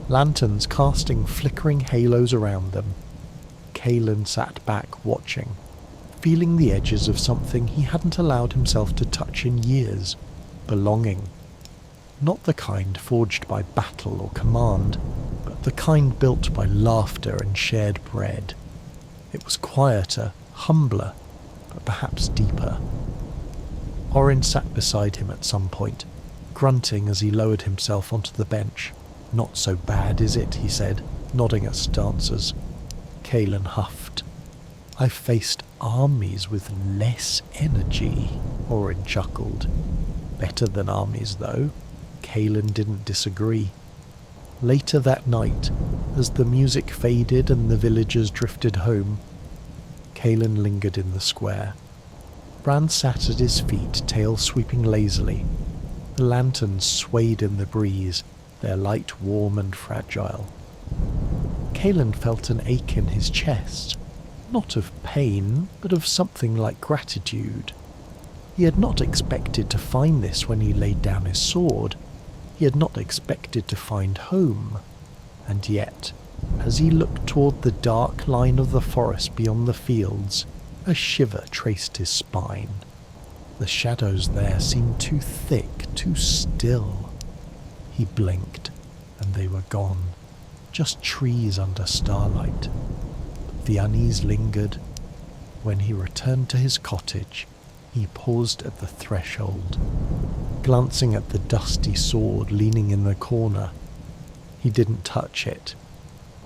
lanterns casting flickering halos around them. Kalen sat back watching, feeling the edges of something he hadn't allowed himself to touch in years: belonging. Not the kind forged by battle or command, but the kind built by laughter and shared bread. It was quieter, humbler, but perhaps deeper. Orin sat beside him at some point, grunting as he lowered himself onto the bench. "Not so bad, is it?" he said, nodding at dancers. Kalen huffed. "I've faced armies with less energy," Orin chuckled. "Better than armies, though." Kalen didn't disagree. Later that night, as the music faded and the villagers drifted home, Kalen lingered in the square. Bran sat at his feet, tail sweeping lazily. The lanterns swayed in the breeze, their light warm and fragile. Kalen felt an ache in his chest, not of pain, but of something like gratitude. He had not expected to find this when he laid down his sword. He had not expected to find home. And yet, as he looked toward the dark line of the forest beyond the fields, a shiver traced his spine. The shadows there seemed too thick, too still. He blinked, and they were gone, just trees under starlight. But the unease lingered. When he returned to his cottage, he paused at the threshold, glancing at the dusty sword leaning in the corner. He didn't touch it,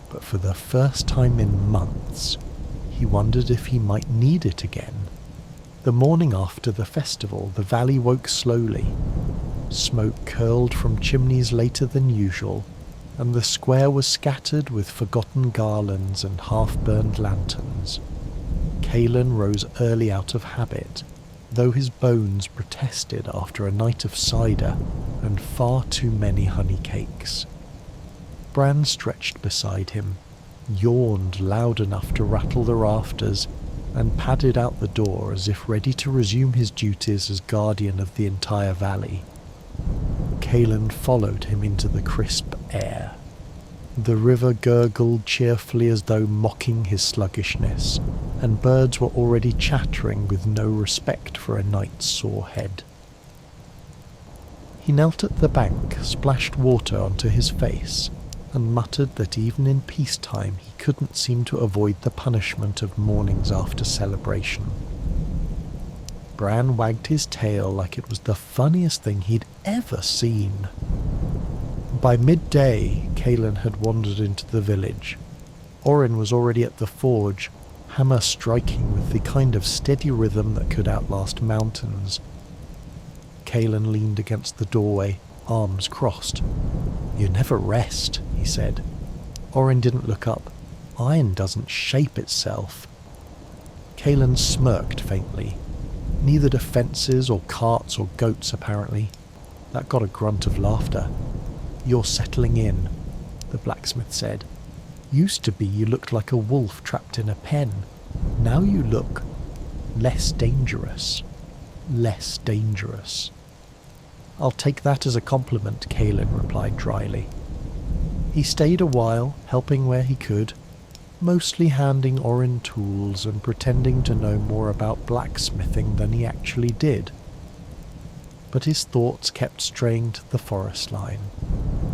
but for the first time in months, he wondered if he might need it again. The morning after the festival, the valley woke slowly. Smoke curled from chimneys later than usual, and the square was scattered with forgotten garlands and half-burned lanterns. Kalen rose early out of habit, though his bones protested after a night of cider and far too many honey cakes. Bran stretched beside him, yawned loud enough to rattle the rafters, and padded out the door as if ready to resume his duties as guardian of the entire valley. Kalen followed him into the crisp air. The river gurgled cheerfully as though mocking his sluggishness, and birds were already chattering with no respect for a knight's sore head. He knelt at the bank, splashed water onto his face, and muttered that even in peacetime he couldn't seem to avoid the punishment of mornings after celebration. Bran wagged his tail like it was the funniest thing he'd ever seen. By midday, Kaelin had wandered into the village. Orin was already at the forge, hammer striking with the kind of steady rhythm that could outlast mountains. Kaelin leaned against the doorway, arms crossed. "You never rest," he said. Orin didn't look up. "Iron doesn't shape itself." Kaelin smirked faintly. Neither do fences or carts or goats, apparently. That got a grunt of laughter. "You're settling in," the blacksmith said. "Used to be you looked like a wolf trapped in a pen. Now you look less dangerous. Less dangerous." "I'll take that as a compliment," Kaelin replied dryly. He stayed a while, helping where he could, mostly handing Orin tools and pretending to know more about blacksmithing than he actually did. But his thoughts kept straying to the forest line,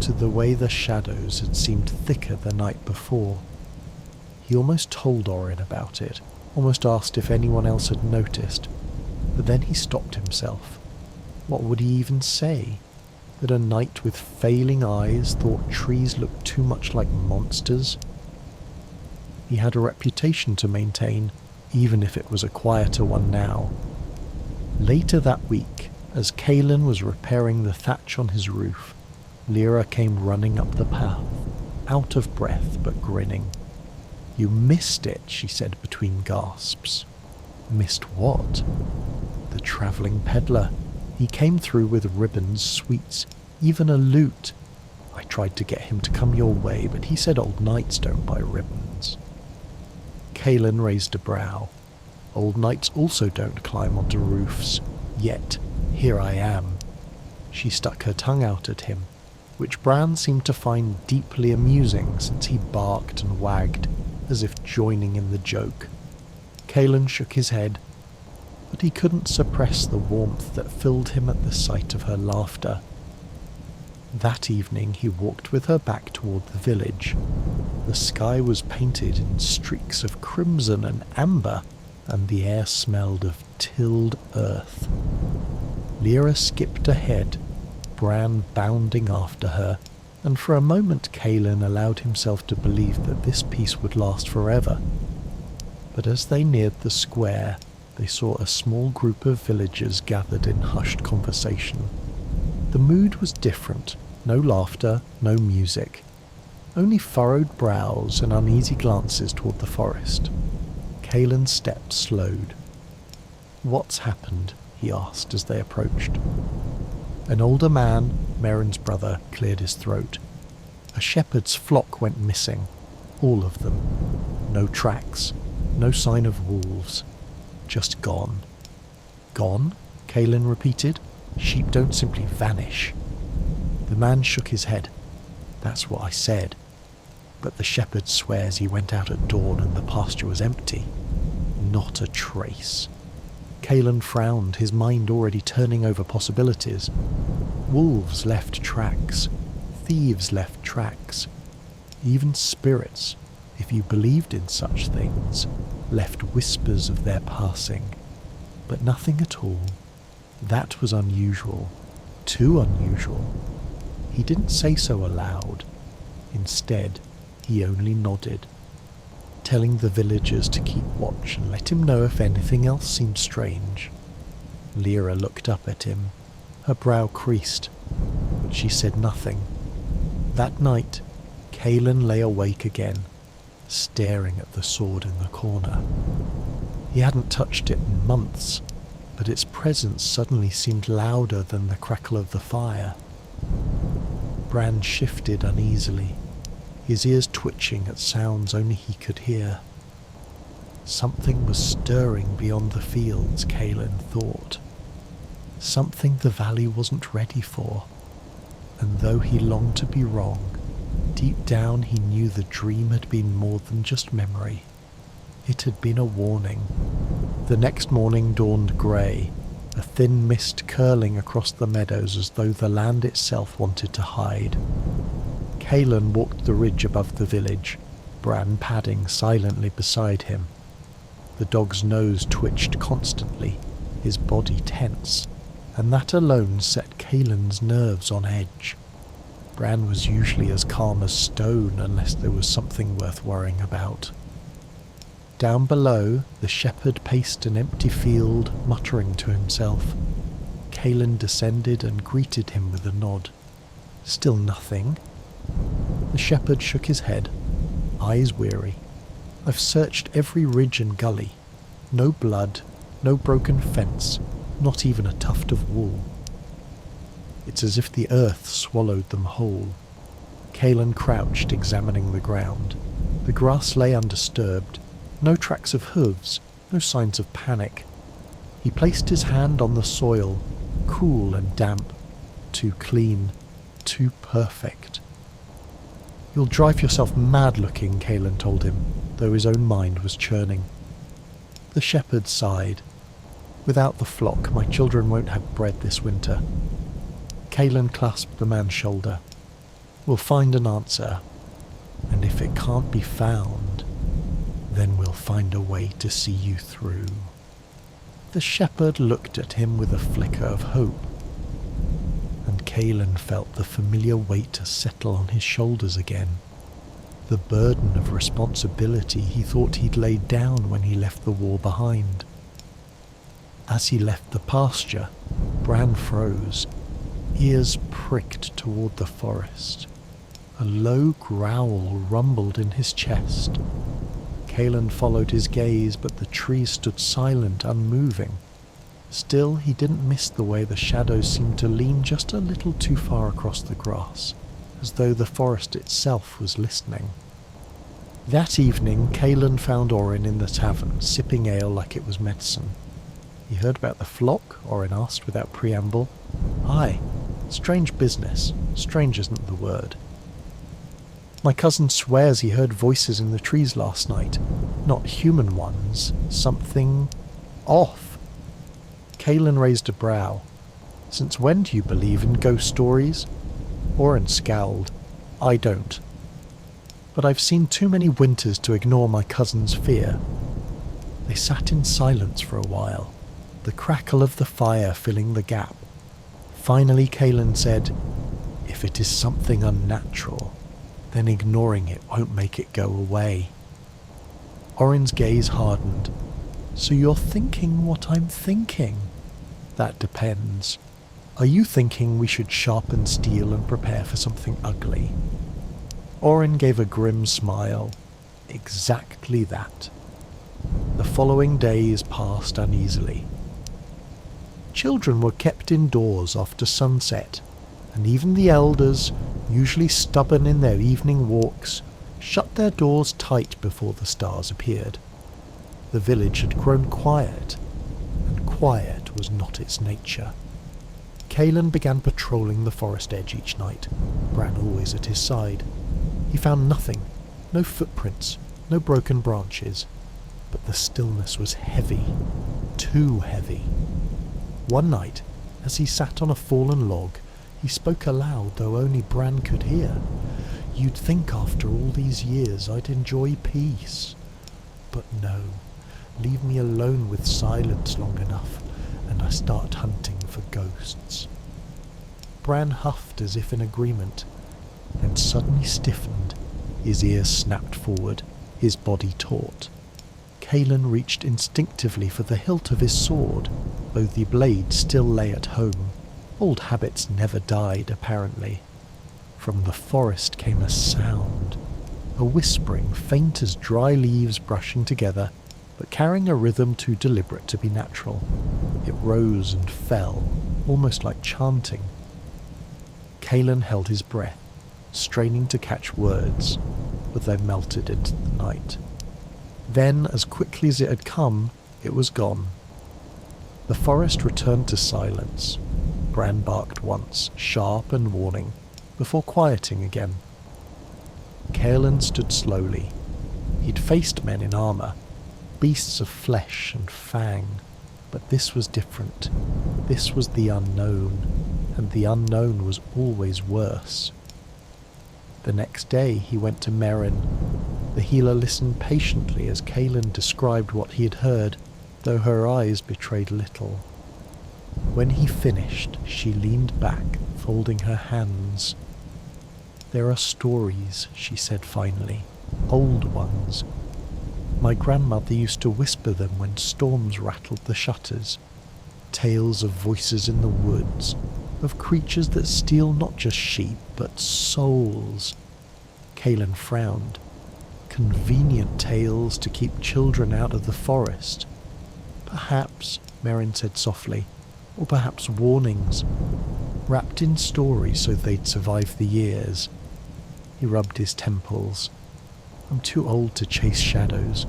to the way the shadows had seemed thicker the night before. He almost told Orin about it, almost asked if anyone else had noticed, but then he stopped himself. What would he even say? That a knight with failing eyes thought trees looked too much like monsters? He had a reputation to maintain, even if it was a quieter one now. Later that week, as Kaelin was repairing the thatch on his roof, Lyra came running up the path, out of breath but grinning. "You missed it," she said between gasps. "Missed what?" "The travelling peddler. He came through with ribbons, sweets, even a lute. I tried to get him to come your way, but he said old knights don't buy ribbons." Kaelin raised a brow. "Old knights also don't climb onto roofs. Yet, here I am." She stuck her tongue out at him, which Bran seemed to find deeply amusing since he barked and wagged, as if joining in the joke. Kaelin shook his head, but he couldn't suppress the warmth that filled him at the sight of her laughter. That evening he walked with her back toward the village. The sky was painted in streaks of crimson and amber, and the air smelled of tilled earth. Lyra skipped ahead, Bran bounding after her, and for a moment Kaelin allowed himself to believe that this peace would last forever. But as they neared the square, they saw a small group of villagers gathered in hushed conversation. The mood was different. No laughter, no music. Only furrowed brows and uneasy glances toward the forest. Kaelin's steps slowed. "What's happened?" he asked as they approached. An older man, Merrin's brother, cleared his throat. "A shepherd's flock went missing. All of them. No tracks. No sign of wolves. Just gone." "Gone?" Kaelin repeated. "Sheep don't simply vanish." The man shook his head. "That's what I said. But the shepherd swears he went out at dawn and the pasture was empty. Not a trace." Kaelin frowned, his mind already turning over possibilities. Wolves left tracks. Thieves left tracks. Even spirits, if you believed in such things, left whispers of their passing. But nothing at all. That was unusual. Too unusual. He didn't say so aloud. Instead, he only nodded, telling the villagers to keep watch and let him know if anything else seemed strange. Lyra looked up at him, her brow creased, but she said nothing. That night, Kaelin lay awake again, staring at the sword in the corner. He hadn't touched it in months, but its presence suddenly seemed louder than the crackle of the fire. Bran shifted uneasily, his ears twitching at sounds only he could hear. Something was stirring beyond the fields, Kaelin thought. Something the valley wasn't ready for, and though he longed to be wrong, Deep down he knew the dream had been more than just memory. It had been a warning. The next morning dawned grey, a thin mist curling across the meadows as though the land itself wanted to hide. Caelan walked the ridge above the village, Bran padding silently beside him. The dog's nose twitched constantly, his body tense, and that alone set Caelan's nerves on edge. Bran was usually as calm as stone unless there was something worth worrying about. Down below, the shepherd paced an empty field, muttering to himself. Caelan descended and greeted him with a nod. Still nothing. The shepherd shook his head, eyes weary. I've searched every ridge and gully. No blood, no broken fence, not even a tuft of wool. It's as if the earth swallowed them whole. Caelan crouched, examining the ground. The grass lay undisturbed, no tracks of hooves, no signs of panic. He placed his hand on the soil, cool and damp, too clean, too perfect. You'll drive yourself mad looking, Caelan told him, though his own mind was churning. The shepherd sighed. Without the flock, my children won't have bread this winter. Caelan clasped the man's shoulder. We'll find an answer, and if it can't be found, then we'll find a way to see you through. The shepherd looked at him with a flicker of hope, and Caelan felt the familiar weight settle on his shoulders again. The burden of responsibility he thought he'd laid down when he left the war behind. As he left the pasture, Bran froze, ears pricked toward the forest. A low growl rumbled in his chest. Caelan followed his gaze, but the trees stood silent, unmoving. Still, he didn't miss the way the shadows seemed to lean just a little too far across the grass, as though the forest itself was listening. That evening, Caelan found Orin in the tavern, sipping ale like it was medicine. He heard about the flock, Orin asked without preamble. Aye, strange business. Strange isn't the word. My cousin swears he heard voices in the trees last night. Not human ones. Something off. Caelan raised a brow. Since when do you believe in ghost stories? Orin scowled. I don't. But I've seen too many winters to ignore my cousin's fear. They sat in silence for a while, the crackle of the fire filling the gap. Finally Caelan said, If it is something unnatural, then ignoring it won't make it go away. Orin's gaze hardened. So you're thinking what I'm thinking? That depends. Are you thinking we should sharpen steel and prepare for something ugly? Orin gave a grim smile. Exactly that. The following days passed uneasily. Children were kept indoors after sunset, and even the elders, usually stubborn in their evening walks, shut their doors tight before the stars appeared. The village had grown quiet, and quiet was not its nature. Caelan began patrolling the forest edge each night, Bran always at his side. He found nothing, no footprints, no broken branches, but the stillness was heavy, too heavy. One night, as he sat on a fallen log, he spoke aloud, though only Bran could hear. You'd think after all these years I'd enjoy peace. But no, leave me alone with silence long enough, and I start hunting for ghosts. Bran huffed as if in agreement, then suddenly stiffened. His ears snapped forward, his body taut. Caelan reached instinctively for the hilt of his sword, though the blade still lay at home. Old habits never died, apparently. From the forest came a sound, a whispering, faint as dry leaves brushing together, but carrying a rhythm too deliberate to be natural. It rose and fell, almost like chanting. Caelan held his breath, straining to catch words, but they melted into the night. Then, as quickly as it had come, it was gone. The forest returned to silence. Bran barked once, sharp and warning, before quieting again. Kaelin stood slowly. He'd faced men in armour, beasts of flesh and fang, but this was different. This was the unknown, and the unknown was always worse. The next day he went to Merrin. The healer listened patiently as Kaelin described what he had heard, though her eyes betrayed little. When he finished, she leaned back, folding her hands. "There are stories," she said finally, "old ones. My grandmother used to whisper them when storms rattled the shutters. Tales of voices in the woods, of creatures that steal not just sheep, but souls." Kaelin frowned. Convenient tales to keep children out of the forest. "Perhaps," Merrin said softly, "or perhaps warnings, wrapped in stories so they'd survive the years." He rubbed his temples. "I'm too old to chase shadows,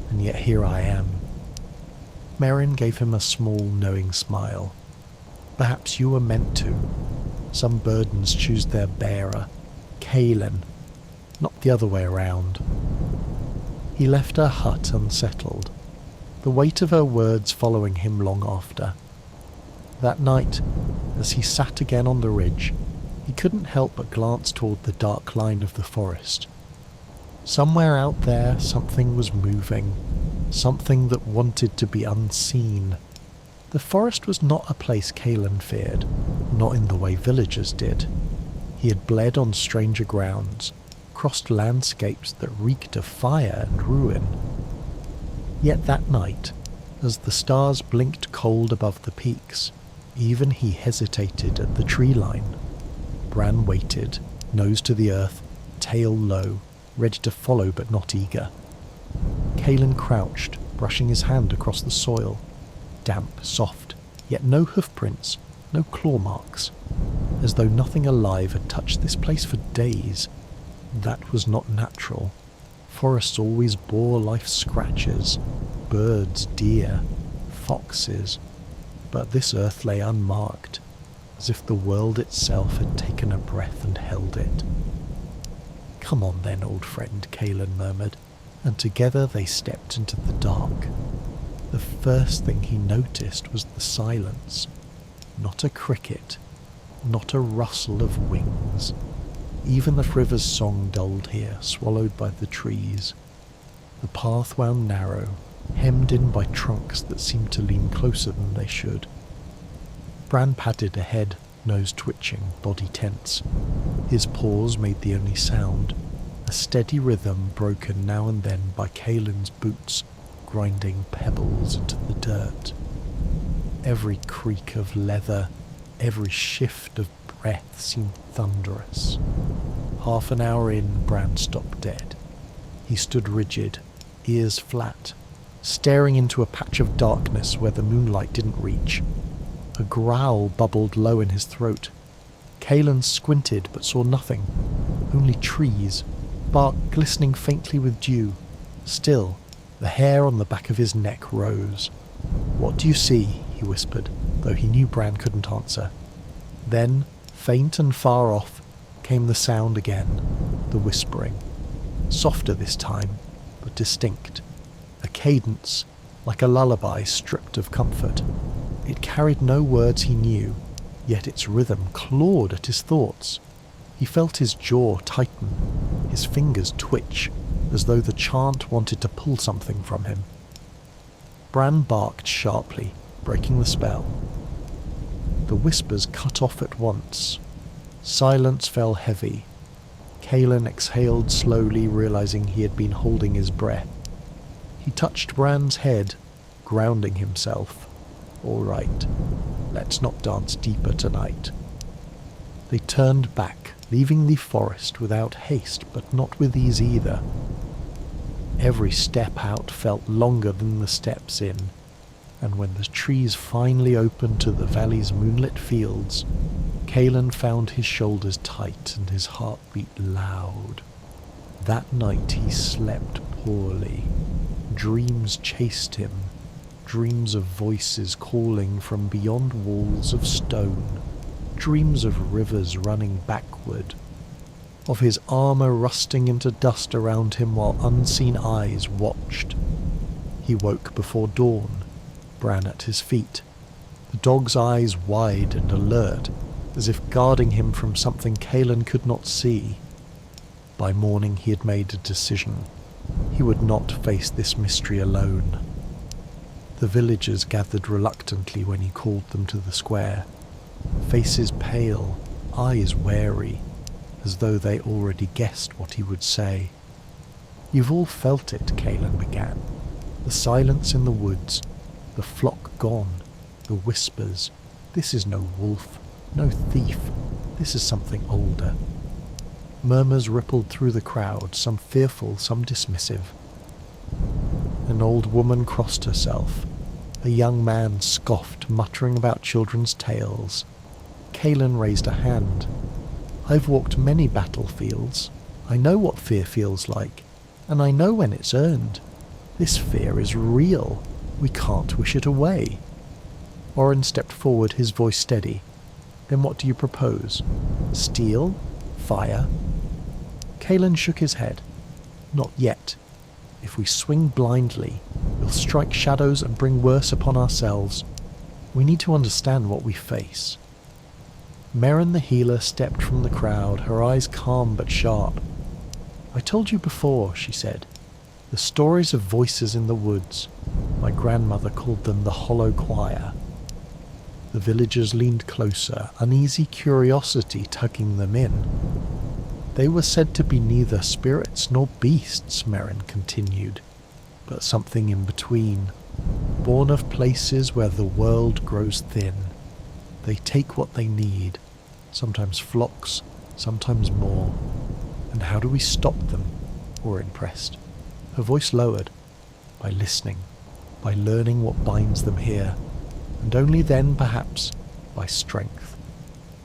and yet here I am." Merrin gave him a small, knowing smile. "Perhaps you were meant to. Some burdens choose their bearer, Kaelin, not the other way around." He left her hut unsettled, the weight of her words following him long after. That night, as he sat again on the ridge, he couldn't help but glance toward the dark line of the forest. Somewhere out there something was moving, something that wanted to be unseen. The forest was not a place Kaelin feared, not in the way villagers did. He had bled on stranger grounds, crossed landscapes that reeked of fire and ruin. Yet that night, as the stars blinked cold above the peaks, even he hesitated at the tree line. Bran waited, nose to the earth, tail low, ready to follow but not eager. Kaelin crouched, brushing his hand across the soil. Damp, soft, yet no hoofprints, no claw marks. As though nothing alive had touched this place for days. That was not natural. Forests always bore life's scratches. Birds, deer, foxes. But this earth lay unmarked, as if the world itself had taken a breath and held it. "Come on then, old friend," Kaelin murmured, and together they stepped into the dark. The first thing he noticed was the silence. Not a cricket, not a rustle of wings. Even the river's song dulled here, swallowed by the trees. The path wound narrow, hemmed in by trunks that seemed to lean closer than they should. Bran padded ahead, nose twitching, body tense. His paws made the only sound, a steady rhythm broken now and then by Kaelin's boots grinding pebbles into the dirt. Every creak of leather, every shift of breath seemed thunderous. Half an hour in, Bran stopped dead. He stood rigid, ears flat, staring into a patch of darkness where the moonlight didn't reach. A growl bubbled low in his throat. Kaelin squinted but saw nothing, only trees, bark glistening faintly with dew. Still, the hair on the back of his neck rose. "What do you see?" he whispered, though he knew Bran couldn't answer. Then, faint and far off, came the sound again, the whispering. Softer this time, but distinct. A cadence, like a lullaby stripped of comfort. It carried no words he knew, yet its rhythm clawed at his thoughts. He felt his jaw tighten, his fingers twitch, as though the chant wanted to pull something from him. Bran barked sharply, breaking the spell. The whispers cut off at once. Silence fell heavy. Kaelin exhaled slowly, realizing he had been holding his breath. He touched Bran's head, grounding himself. "All right, let's not dance deeper tonight." They turned back, leaving the forest without haste, but not with ease either. Every step out felt longer than the steps in, and when the trees finally opened to the valley's moonlit fields, Kaelin found his shoulders tight and his heart beat loud. That night he slept poorly. Dreams chased him, dreams of voices calling from beyond walls of stone, dreams of rivers running backward. of his armour rusting into dust around him while unseen eyes watched. He woke before dawn, Bran at his feet, the dog's eyes wide and alert, as if guarding him from something Kaelin could not see. By morning he had made a decision. He would not face this mystery alone. The villagers gathered reluctantly when he called them to the square, faces pale, eyes wary, as though they already guessed what he would say. "You've all felt it," Kaelin began. "The silence in the woods, the flock gone, the whispers. This is no wolf, no thief. This is something older." Murmurs rippled through the crowd, some fearful, some dismissive. An old woman crossed herself. A young man scoffed, muttering about children's tales. Kaelin raised a hand. "I've walked many battlefields. I know what fear feels like, and I know when it's earned. This fear is real. We can't wish it away." Oren stepped forward, his voice steady. "Then what do you propose? Steel? Fire?" Kaelin shook his head. "Not yet. If we swing blindly, we'll strike shadows and bring worse upon ourselves. We need to understand what we face." Merrin the healer stepped from the crowd, her eyes calm but sharp. "I told you before," she said. "The stories of voices in the woods. My grandmother called them the Hollow Choir." The villagers leaned closer, uneasy curiosity tugging them in. "They were said to be neither spirits nor beasts," Merrin continued, "but something in between, born of places where the world grows thin. They take what they need, sometimes flocks, sometimes more. And how do we stop them?" Orin pressed. Her voice lowered. "By listening, by learning what binds them here, and only then, perhaps, by strength."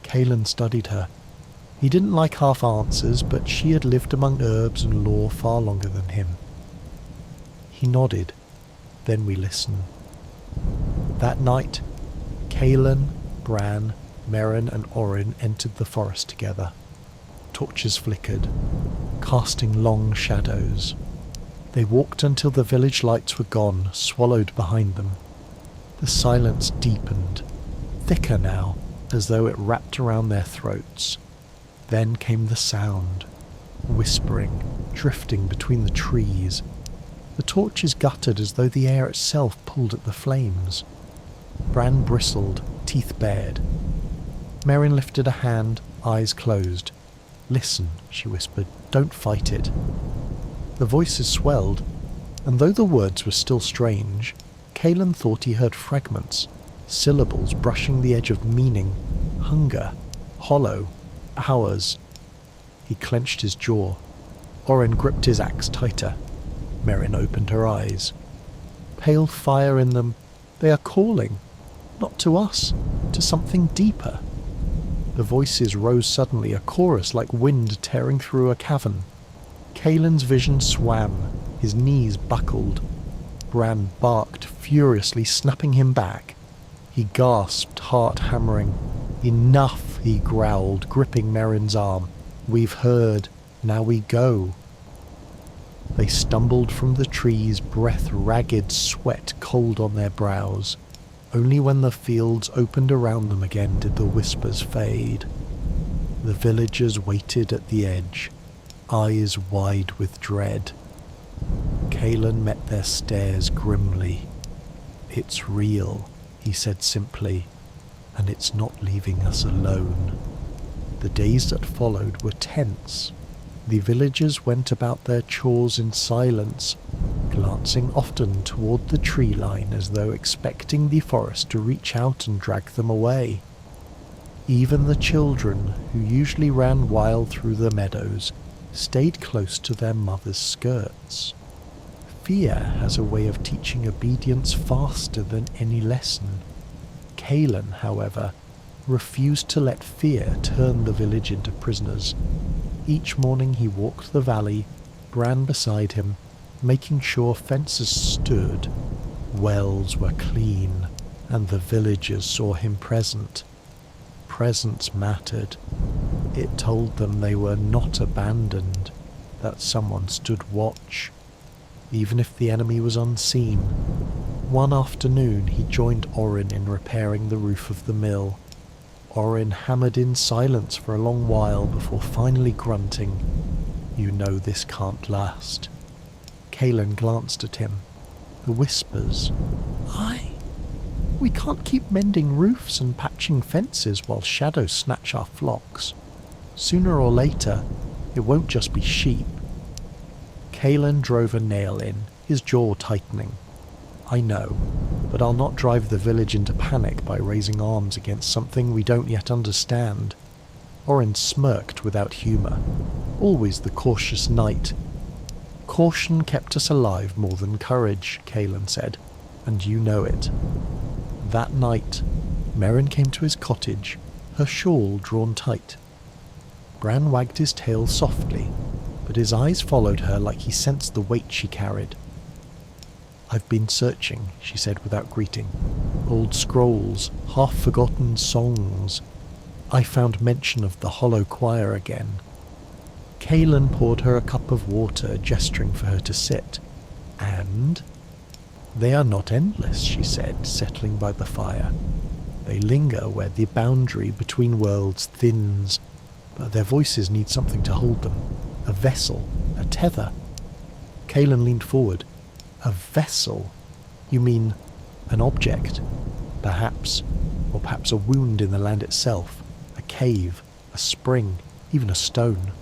Kaelin studied her. He didn't like half answers, but she had lived among herbs and lore far longer than him. He nodded. Then we listened. That night, Kaelin, Bran, Merrin and Orin entered the forest together. Torches flickered, casting long shadows. They walked until the village lights were gone, swallowed behind them. The silence deepened, thicker now, as though it wrapped around their throats. Then came the sound, whispering, drifting between the trees. The torches guttered as though the air itself pulled at the flames. Bran bristled, teeth bared. Merrin lifted a hand, eyes closed. "Listen," she whispered, "don't fight it." The voices swelled, and though the words were still strange, Kaelin thought he heard fragments, syllables brushing the edge of meaning, hunger, hollow, hours. He clenched his jaw. Oren gripped his axe tighter. Merrin opened her eyes. Pale fire in them. They are calling. Not to us, to something deeper. The voices rose suddenly, a chorus like wind tearing through a cavern. Kaelin's vision swam, his knees buckled. Bran barked furiously, snapping him back. He gasped, heart hammering. "Enough," he growled, gripping Merrin's arm. "We've heard. Now we go." They stumbled from the trees, breath ragged, sweat cold on their brows. Only when the fields opened around them again did the whispers fade. The villagers waited at the edge, eyes wide with dread. Kaelin met their stares grimly. "It's real," he said simply, "and it's not leaving us alone." The days that followed were tense. The villagers went about their chores in silence, glancing often toward the tree line as though expecting the forest to reach out and drag them away. Even the children, who usually ran wild through the meadows, stayed close to their mother's skirts. Fear has a way of teaching obedience faster than any lesson. Kaelin, however, refused to let fear turn the village into prisoners. Each morning he walked the valley, Bran beside him, making sure fences stood, wells were clean, and the villagers saw him present. Presence mattered. It told them they were not abandoned, that someone stood watch, even if the enemy was unseen. One afternoon he joined Orin in repairing the roof of the mill. Orin hammered in silence for a long while before finally grunting, "You know this can't last." Kaelin glanced at him. The whispers. We can't keep mending roofs and patching fences while shadows snatch our flocks. Sooner or later, it won't just be sheep." Kaelin drove a nail in, his jaw tightening. "I know, but I'll not drive the village into panic by raising arms against something we don't yet understand." Orin smirked without humour. Always the cautious knight. "Caution kept us alive more than courage," Kaelin said, "and you know it." That night, Merrin came to his cottage, her shawl drawn tight. Bran wagged his tail softly, but his eyes followed her like he sensed the weight she carried. "I've been searching," she said without greeting. "Old scrolls, half-forgotten songs. I found mention of the hollow choir again." Kaelin poured her a cup of water, gesturing for her to sit. "And?" "They are not endless," she said, settling by the fire. "They linger where the boundary between worlds thins, but their voices need something to hold them. A vessel, a tether." Kaelin leaned forward. "A vessel? You mean an object? Perhaps, or perhaps a wound in the land itself, a cave, a spring, even a stone.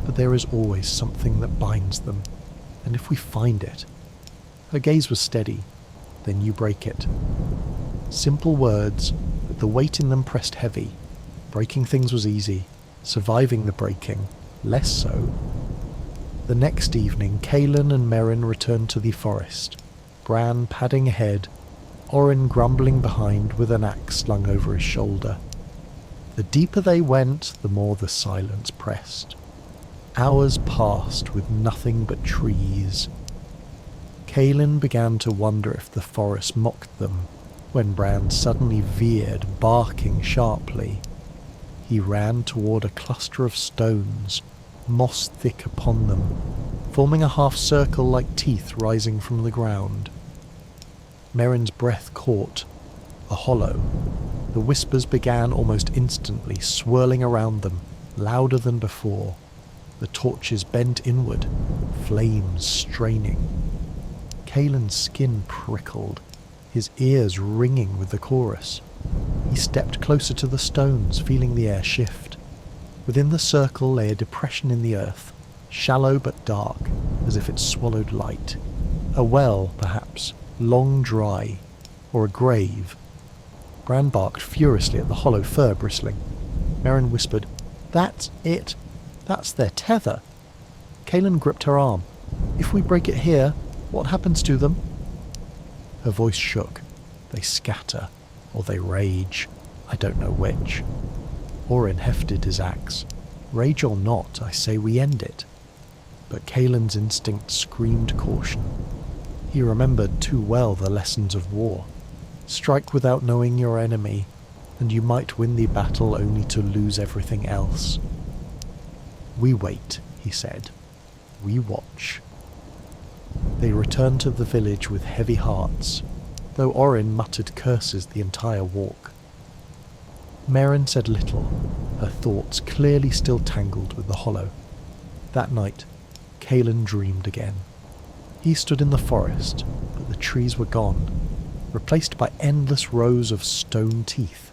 But there is always something that binds them, and if we find it..." Her gaze was steady. "Then you break it." Simple words, but the weight in them pressed heavy. Breaking things was easy. Surviving the breaking, less so. The next evening, Kaelin and Merrin returned to the forest. Bran padding ahead, Orin grumbling behind with an axe slung over his shoulder. The deeper they went, the more the silence pressed. Hours passed with nothing but trees. Kaelin began to wonder if the forest mocked them, when Bran suddenly veered, barking sharply. He ran toward a cluster of stones, moss thick upon them, forming a half-circle like teeth rising from the ground. Merrin's breath caught. A hollow. The whispers began almost instantly, swirling around them, louder than before. The torches bent inward, flames straining. Kaelin's skin prickled, his ears ringing with the chorus. He stepped closer to the stones, feeling the air shift. Within the circle lay a depression in the earth, shallow but dark, as if it swallowed light. A well, perhaps, long dry, or a grave. Bran barked furiously at the hollow fur bristling. Merrin whispered, "That's it! That's their tether!" Kaelin gripped her arm. "If we break it here, what happens to them?" Her voice shook. "They scatter, or they rage. I don't know which." Orin hefted his axe. "Rage or not, I say we end it." But Kaelin's instinct screamed caution. He remembered too well the lessons of war. Strike without knowing your enemy, and you might win the battle only to lose everything else. "We wait," he said. "We watch." They returned to the village with heavy hearts, though Orin muttered curses the entire walk. Merrin said little, her thoughts clearly still tangled with the hollow. That night, Kaelin dreamed again. He stood in the forest, but the trees were gone, replaced by endless rows of stone teeth.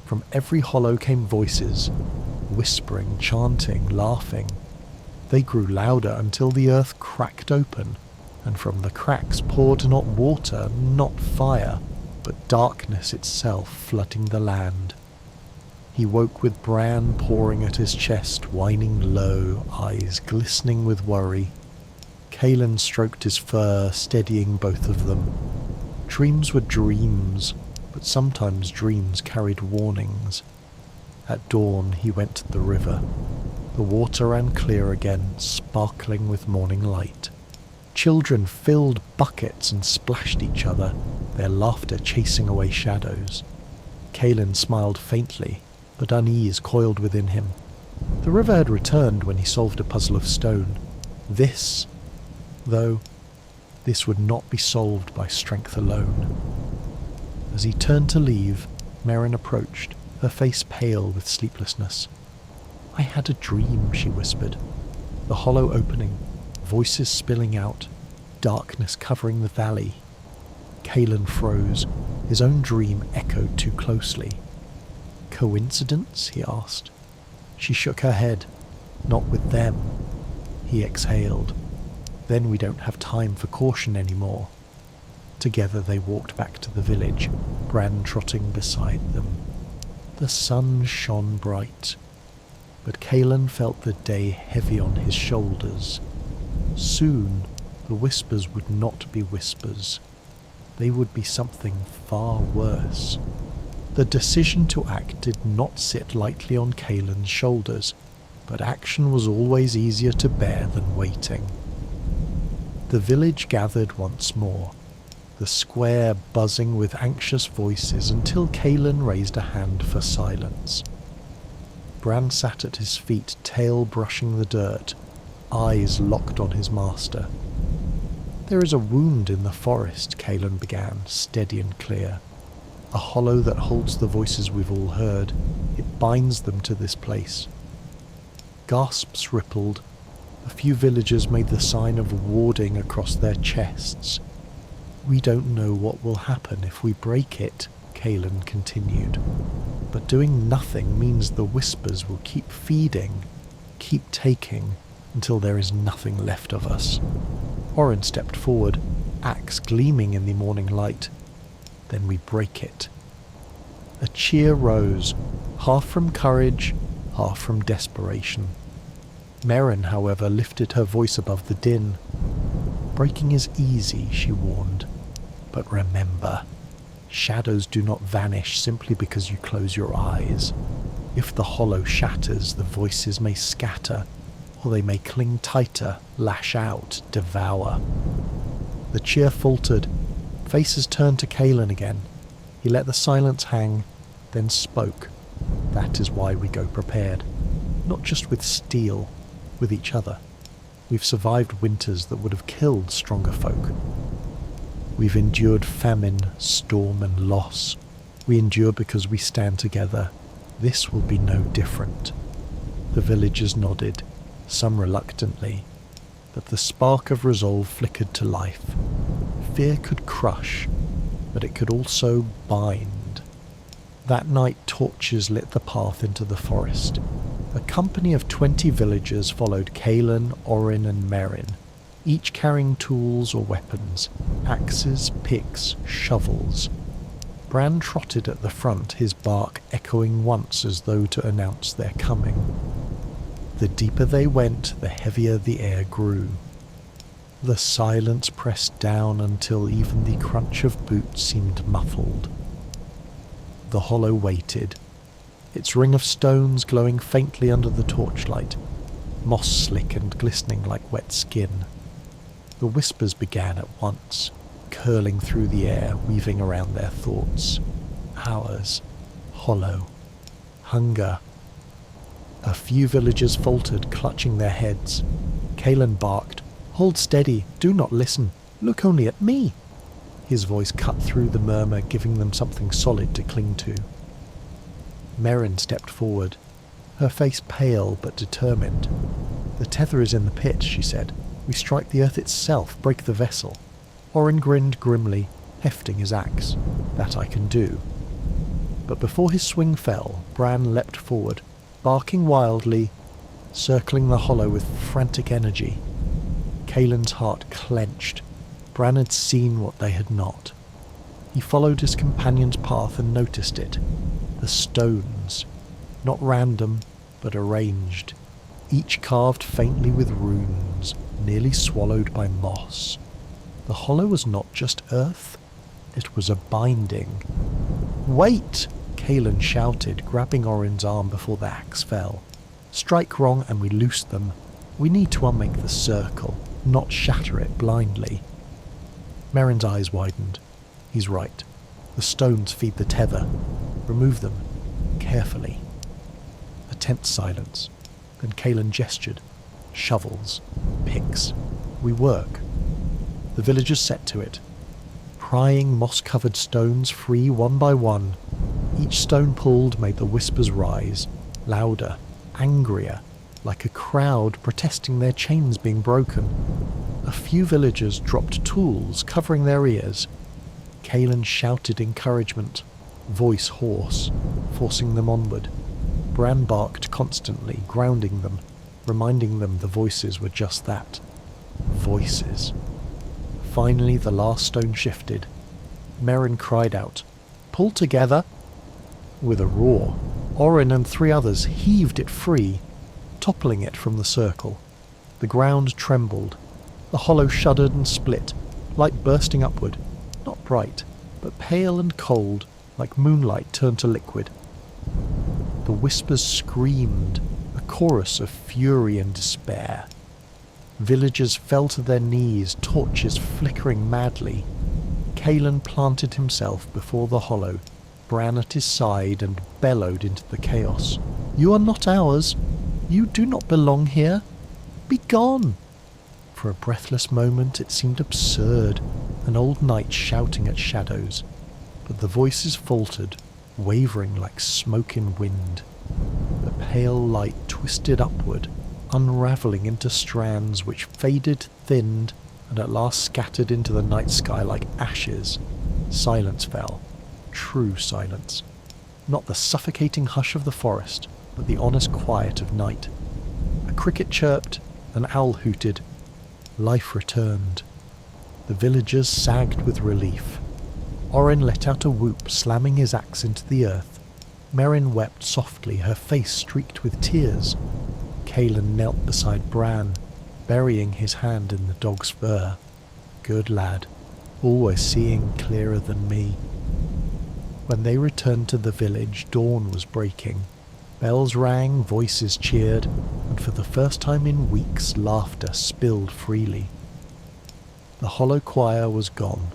From every hollow came voices, whispering, chanting, laughing. They grew louder until the earth cracked open, and from the cracks poured not water, not fire, but darkness itself flooding the land. He woke with Bran pouring at his chest, whining low, eyes glistening with worry. Kaelin stroked his fur, steadying both of them. Dreams were dreams, but sometimes dreams carried warnings. At dawn he went to the river. The water ran clear again, sparkling with morning light. Children filled buckets and splashed each other, their laughter chasing away shadows. Kaelin smiled faintly, but unease coiled within him. The river had returned when he solved a puzzle of stone. This would not be solved by strength alone. As he turned to leave, Merrin approached, her face pale with sleeplessness. "I had a dream," she whispered. The hollow opening, voices spilling out, darkness covering the valley. Kalen froze. His own dream echoed too closely. "Coincidence?" he asked. She shook her head. "Not with them." He exhaled. "Then we don't have time for caution anymore." Together they walked back to the village, Bran trotting beside them. The sun shone bright, but Kalen felt the day heavy on his shoulders. Soon the whispers would not be whispers. They would be something far worse. The decision to act did not sit lightly on Kalen's shoulders, but action was always easier to bear than waiting. The village gathered once more, the square buzzing with anxious voices until Kalen raised a hand for silence. Bran sat at his feet, tail brushing the dirt, eyes locked on his master. "There is a wound in the forest," Kalen began, steady and clear. "A hollow that holds the voices we've all heard. It binds them to this place." Gasps rippled. A few villagers made the sign of warding across their chests. "We don't know what will happen if we break it," Kalen continued. "But doing nothing means the whispers will keep feeding, keep taking, until there is nothing left of us." Orin stepped forward, axe gleaming in the morning light. "Then we break it." A cheer rose, half from courage, half from desperation. Merrin, however, lifted her voice above the din. "Breaking is easy," she warned. "But remember, shadows do not vanish simply because you close your eyes. If the hollow shatters, the voices may scatter, or they may cling tighter, lash out, devour." The cheer faltered. Faces turned to Kalen again. He let the silence hang, then spoke. "That is why we go prepared. Not just with steel, with each other. We've survived winters that would have killed stronger folk. We've endured famine, storm and loss. We endure because we stand together. This will be no different." The villagers nodded, some reluctantly, but the spark of resolve flickered to life. Fear could crush, but it could also bind. That night torches lit the path into the forest. A company of 20 villagers followed Kalen, Orin and Merrin, each carrying tools or weapons, axes, picks, shovels. Bran trotted at the front, his bark echoing once as though to announce their coming. The deeper they went, the heavier the air grew. The silence pressed down until even the crunch of boots seemed muffled. The hollow waited, its ring of stones glowing faintly under the torchlight, moss-slick and glistening like wet skin. The whispers began at once, curling through the air, weaving around their thoughts. Hours, hollow, hunger. A few villagers faltered, clutching their heads. Kalen barked, "Hold steady, do not listen, look only at me." His voice cut through the murmur, giving them something solid to cling to. Merrin stepped forward, her face pale but determined. "The tether is in the pit," she said. "We strike the earth itself, break the vessel." Orin grinned grimly, hefting his axe. "That I can do." But before his swing fell, Bran leapt forward, barking wildly, circling the hollow with frantic energy. Kalen's heart clenched. Bran had seen what they had not. He followed his companion's path and noticed it. The stones, not random, but arranged, each carved faintly with runes, nearly swallowed by moss. The hollow was not just earth, it was a binding. "Wait!" Kalen shouted, grabbing Orin's arm before the axe fell. "Strike wrong and we loose them. We need to unmake the circle, not shatter it blindly." Merrin's eyes widened. He's right. The stones feed the tether. Remove them, carefully. tense silence. Then Kalen gestured. Shovels. Picks. We work. The villagers set to it, prying moss-covered stones free one by one. Each stone pulled made the whispers rise, louder, angrier, like a crowd protesting their chains being broken. A few villagers dropped tools, covering their ears. Kalen shouted encouragement, voice hoarse, forcing them onward. Bran barked constantly, grounding them, reminding them the voices were just that. Voices. Finally the last stone shifted. Merrin cried out, "Pull together!" With a roar, Orin and 3 others heaved it free, toppling it from the circle. The ground trembled. The hollow shuddered and split, light bursting upward, not bright, but pale and cold, like moonlight turned to liquid. The whispers screamed, a chorus of fury and despair. Villagers fell to their knees, torches flickering madly. Kalen planted himself before the hollow, Bran at his side, and bellowed into the chaos. "You are not ours. You do not belong here. Be gone!" For a breathless moment it seemed absurd, an old knight shouting at shadows. But the voices faltered, wavering like smoke in wind. The pale light twisted upward, unravelling into strands which faded, thinned, and at last scattered into the night sky like ashes. Silence fell. True silence. Not the suffocating hush of the forest, but the honest quiet of night. A cricket chirped, an owl hooted. Life returned. The villagers sagged with relief. Orin let out a whoop, slamming his axe into the earth. Merrin wept softly, her face streaked with tears. Kalen knelt beside Bran, burying his hand in the dog's fur. Good lad, always seeing clearer than me. When they returned to the village, dawn was breaking. Bells rang, voices cheered, and for the first time in weeks, laughter spilled freely. The hollow choir was gone,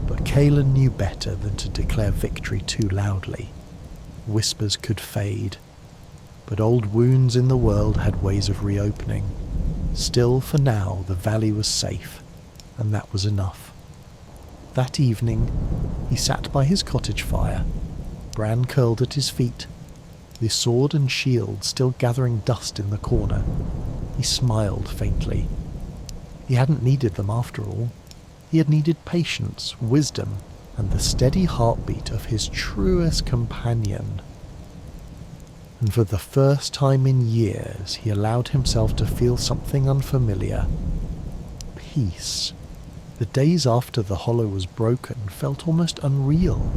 but Kalen knew better than to declare victory too loudly. Whispers could fade, but old wounds in the world had ways of reopening. Still, for now, the valley was safe, and that was enough. That evening, he sat by his cottage fire. Bran curled at his feet, the sword and shield still gathering dust in the corner. He smiled faintly. He hadn't needed them after all. He had needed patience, wisdom, and the steady heartbeat of his truest companion. And for the first time in years, he allowed himself to feel something unfamiliar. Peace. The days after the hollow was broken felt almost unreal.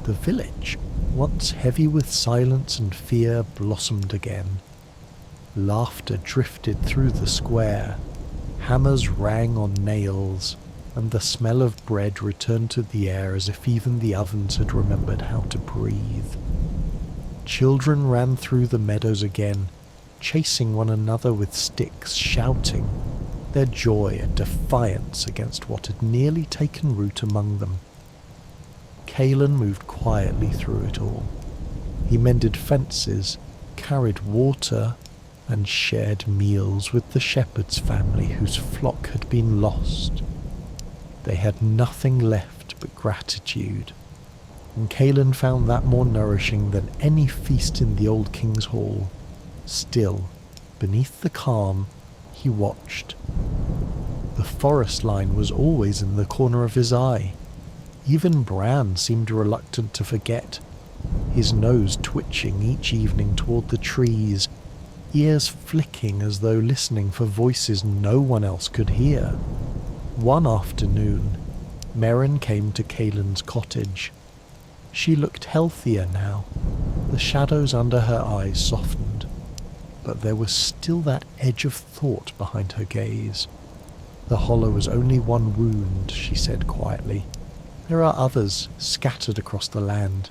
The village, once heavy with silence and fear, blossomed again. Laughter drifted through the square. Hammers rang on nails, and the smell of bread returned to the air as if even the ovens had remembered how to breathe. Children ran through the meadows again, chasing one another with sticks, shouting, their joy a defiance against what had nearly taken root among them. Kalen moved quietly through it all. He mended fences, carried water, and shared meals with the shepherd's family whose flock had been lost. They had nothing left but gratitude, and Kalen found that more nourishing than any feast in the old king's hall. Still, beneath the calm, he watched. The forest line was always in the corner of his eye. Even Bran seemed reluctant to forget, his nose twitching each evening toward the trees, ears flicking as though listening for voices no one else could hear. One afternoon, Merrin came to Kalen's cottage. She looked healthier now. The shadows under her eyes softened, but there was still that edge of thought behind her gaze. "The hollow was only one wound," she said quietly. "There are others scattered across the land,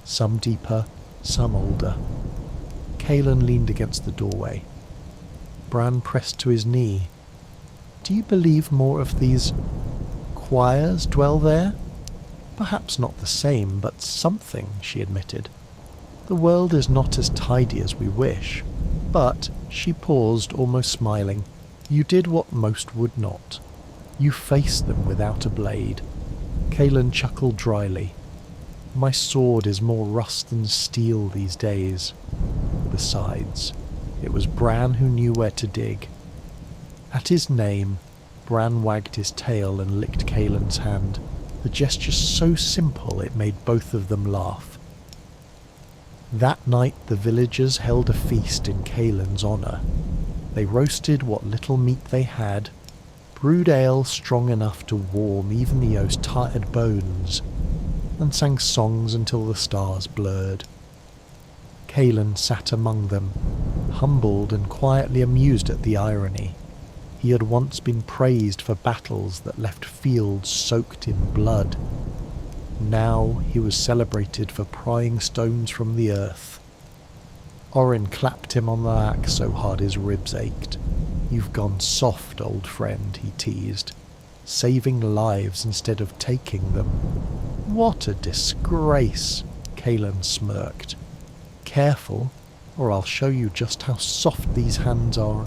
some deeper, some older." Kalen leaned against the doorway. Bran pressed to his knee. "Do you believe more of these choirs dwell there?" "Perhaps not the same, but something," she admitted. The world is not as tidy as we wish, but," she paused, almost smiling, "you did what most would not. You faced them without a blade." Kaelin chuckled dryly. "My sword is more rust than steel these days. Besides, it was Bran who knew where to dig." At his name, Bran wagged his tail and licked Kaelin's hand, a gesture so simple it made both of them laugh. That night the villagers held a feast in Kaelin's honour. They roasted what little meat they had, brewed ale strong enough to warm even the most tired bones, and sang songs until the stars blurred. Kaelin sat among them, humbled and quietly amused at the irony. He had once been praised for battles that left fields soaked in blood. Now he was celebrated for prying stones from the earth. Orin clapped him on the back so hard his ribs ached. "You've gone soft, old friend," he teased, "saving lives instead of taking them." "What a disgrace," Kaelin smirked. "Careful, or I'll show you just how soft these hands are."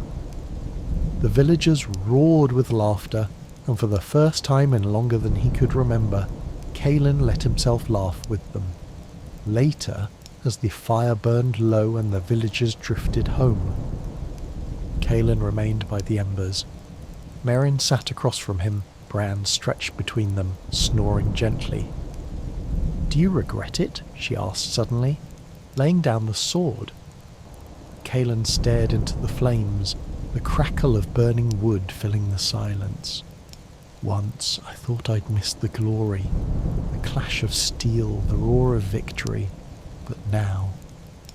The villagers roared with laughter, and for the first time in longer than he could remember, Kaelin let himself laugh with them. Later, as the fire burned low and the villagers drifted home, Kaelin remained by the embers. Meryn sat across from him, Bran stretched between them, snoring gently. "Do you regret it?" she asked suddenly, laying down the sword. Kaelin stared into the flames, the crackle of burning wood filling the silence. "Once I thought I'd missed the glory, the clash of steel, the roar of victory, but now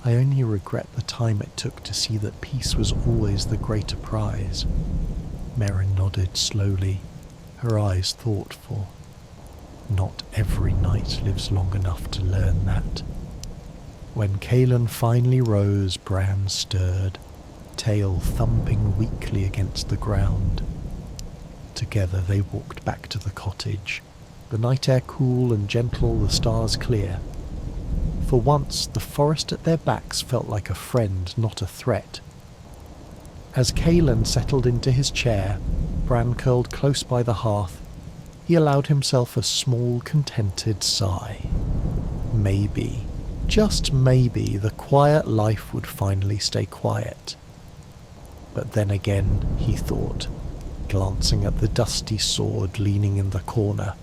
I only regret the time it took to see that peace was always the greater prize." Meryn nodded slowly, her eyes thoughtful. "Not every knight lives long enough to learn that." When Kaelin finally rose, Bran stirred, tail thumping weakly against the ground. Together they walked back to the cottage, the night air cool and gentle, the stars clear. For once the forest at their backs felt like a friend, not a threat. As Kaelin settled into his chair, Bran curled close by the hearth. He allowed himself a small, contented sigh. Maybe, just maybe, the quiet life would finally stay quiet. But then again, he thought, glancing at the dusty sword leaning in the corner,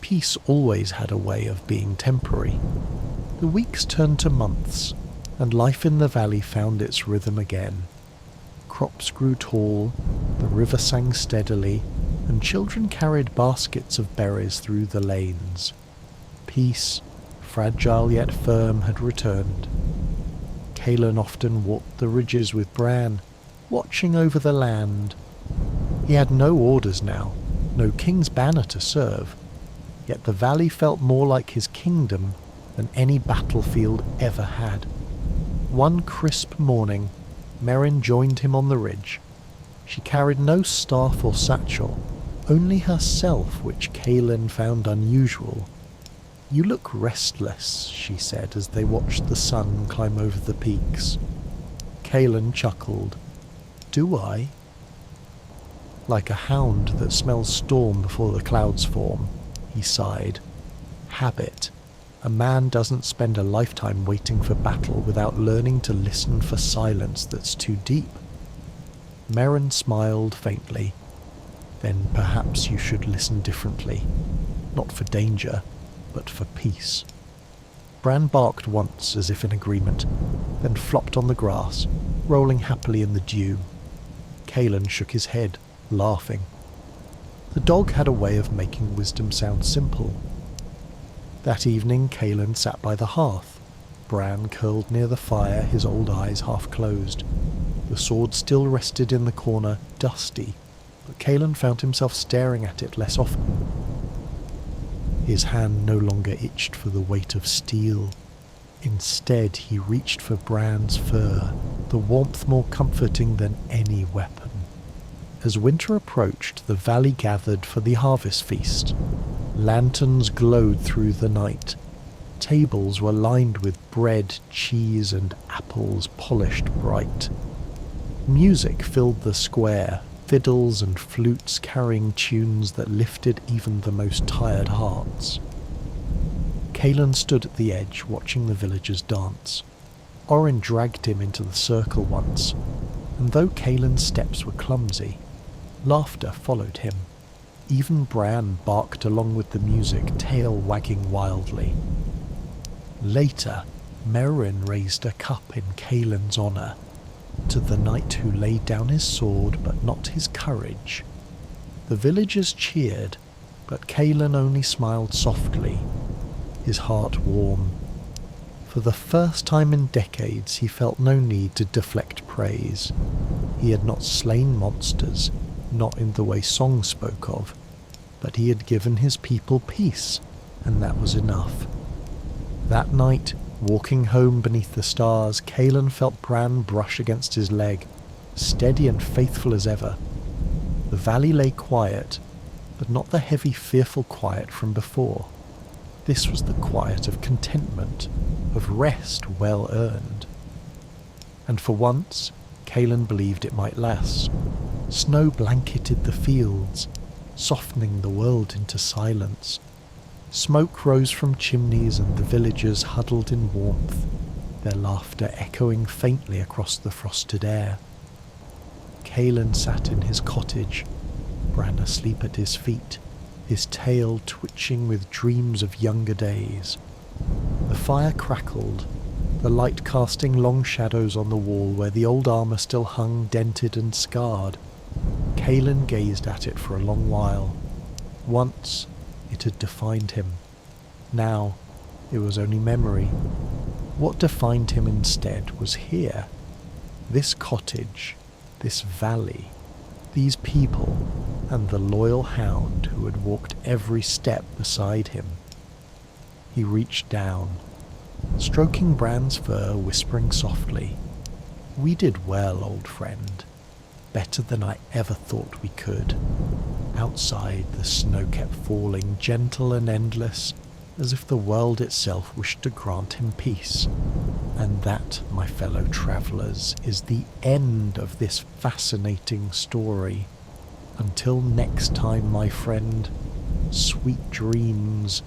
peace always had a way of being temporary. The weeks turned to months, and life in the valley found its rhythm again. Crops grew tall, the river sang steadily, and children carried baskets of berries through the lanes. Peace, fragile yet firm, had returned. Kaelin often walked the ridges with Bran, watching over the land. He had no orders now, no king's banner to serve, yet the valley felt more like his kingdom than any battlefield ever had. One crisp morning, Meryn joined him on the ridge. She carried no staff or satchel, only herself, which Kaelin found unusual. "You look restless," she said as they watched the sun climb over the peaks. Kaelin chuckled. "Do I?" "Like a hound that smells storm before the clouds form," he sighed. "Habit. A man doesn't spend a lifetime waiting for battle without learning to listen for silence that's too deep." Meryn smiled faintly. "Then perhaps you should listen differently. Not for danger, but for peace." Bran barked once as if in agreement, then flopped on the grass, rolling happily in the dew. Kaelin shook his head, laughing. The dog had a way of making wisdom sound simple. That evening Kaelin sat by the hearth. Bran curled near the fire, his old eyes half closed. The sword still rested in the corner, dusty, but Kaelin found himself staring at it less often. His hand no longer itched for the weight of steel. Instead he reached for Bran's fur, the warmth more comforting than any weapon. As winter approached, the valley gathered for the harvest feast. Lanterns glowed through the night. Tables were lined with bread, cheese, and apples polished bright. Music filled the square, fiddles and flutes carrying tunes that lifted even the most tired hearts. Kalen stood at the edge watching the villagers dance. Orin dragged him into the circle once, and though Kalen's steps were clumsy, laughter followed him. Even Bran barked along with the music, tail wagging wildly. Later, Merrin raised a cup in Kalen's honour, to the knight who laid down his sword but not his courage. The villagers cheered, but Kalen only smiled softly, his heart warm. For the first time in decades he felt no need to deflect praise. He had not slain monsters, not in the way song spoke of, but he had given his people peace, and that was enough. That night, walking home beneath the stars, Kalen felt Bran brush against his leg, steady and faithful as ever. The valley lay quiet, but not the heavy, fearful quiet from before. This was the quiet of contentment, of rest well earned. And for once, Kalen believed it might last. Snow blanketed the fields, softening the world into silence. Smoke rose from chimneys and the villagers huddled in warmth, their laughter echoing faintly across the frosted air. Kalen sat in his cottage, Bran asleep at his feet, his tail twitching with dreams of younger days. The fire crackled, the light casting long shadows on the wall where the old armour still hung dented and scarred. Kalen gazed at it for a long while. Once it had defined him. Now it was only memory. What defined him instead was here. This cottage, this valley, these people, and the loyal hound who had walked every step beside him. He reached down, stroking Bran's fur, whispering softly, "We did well, old friend. Better than I ever thought we could." Outside, the snow kept falling, gentle and endless, as if the world itself wished to grant him peace. And that, my fellow travellers, is the end of this fascinating story. Until next time, my friend, sweet dreams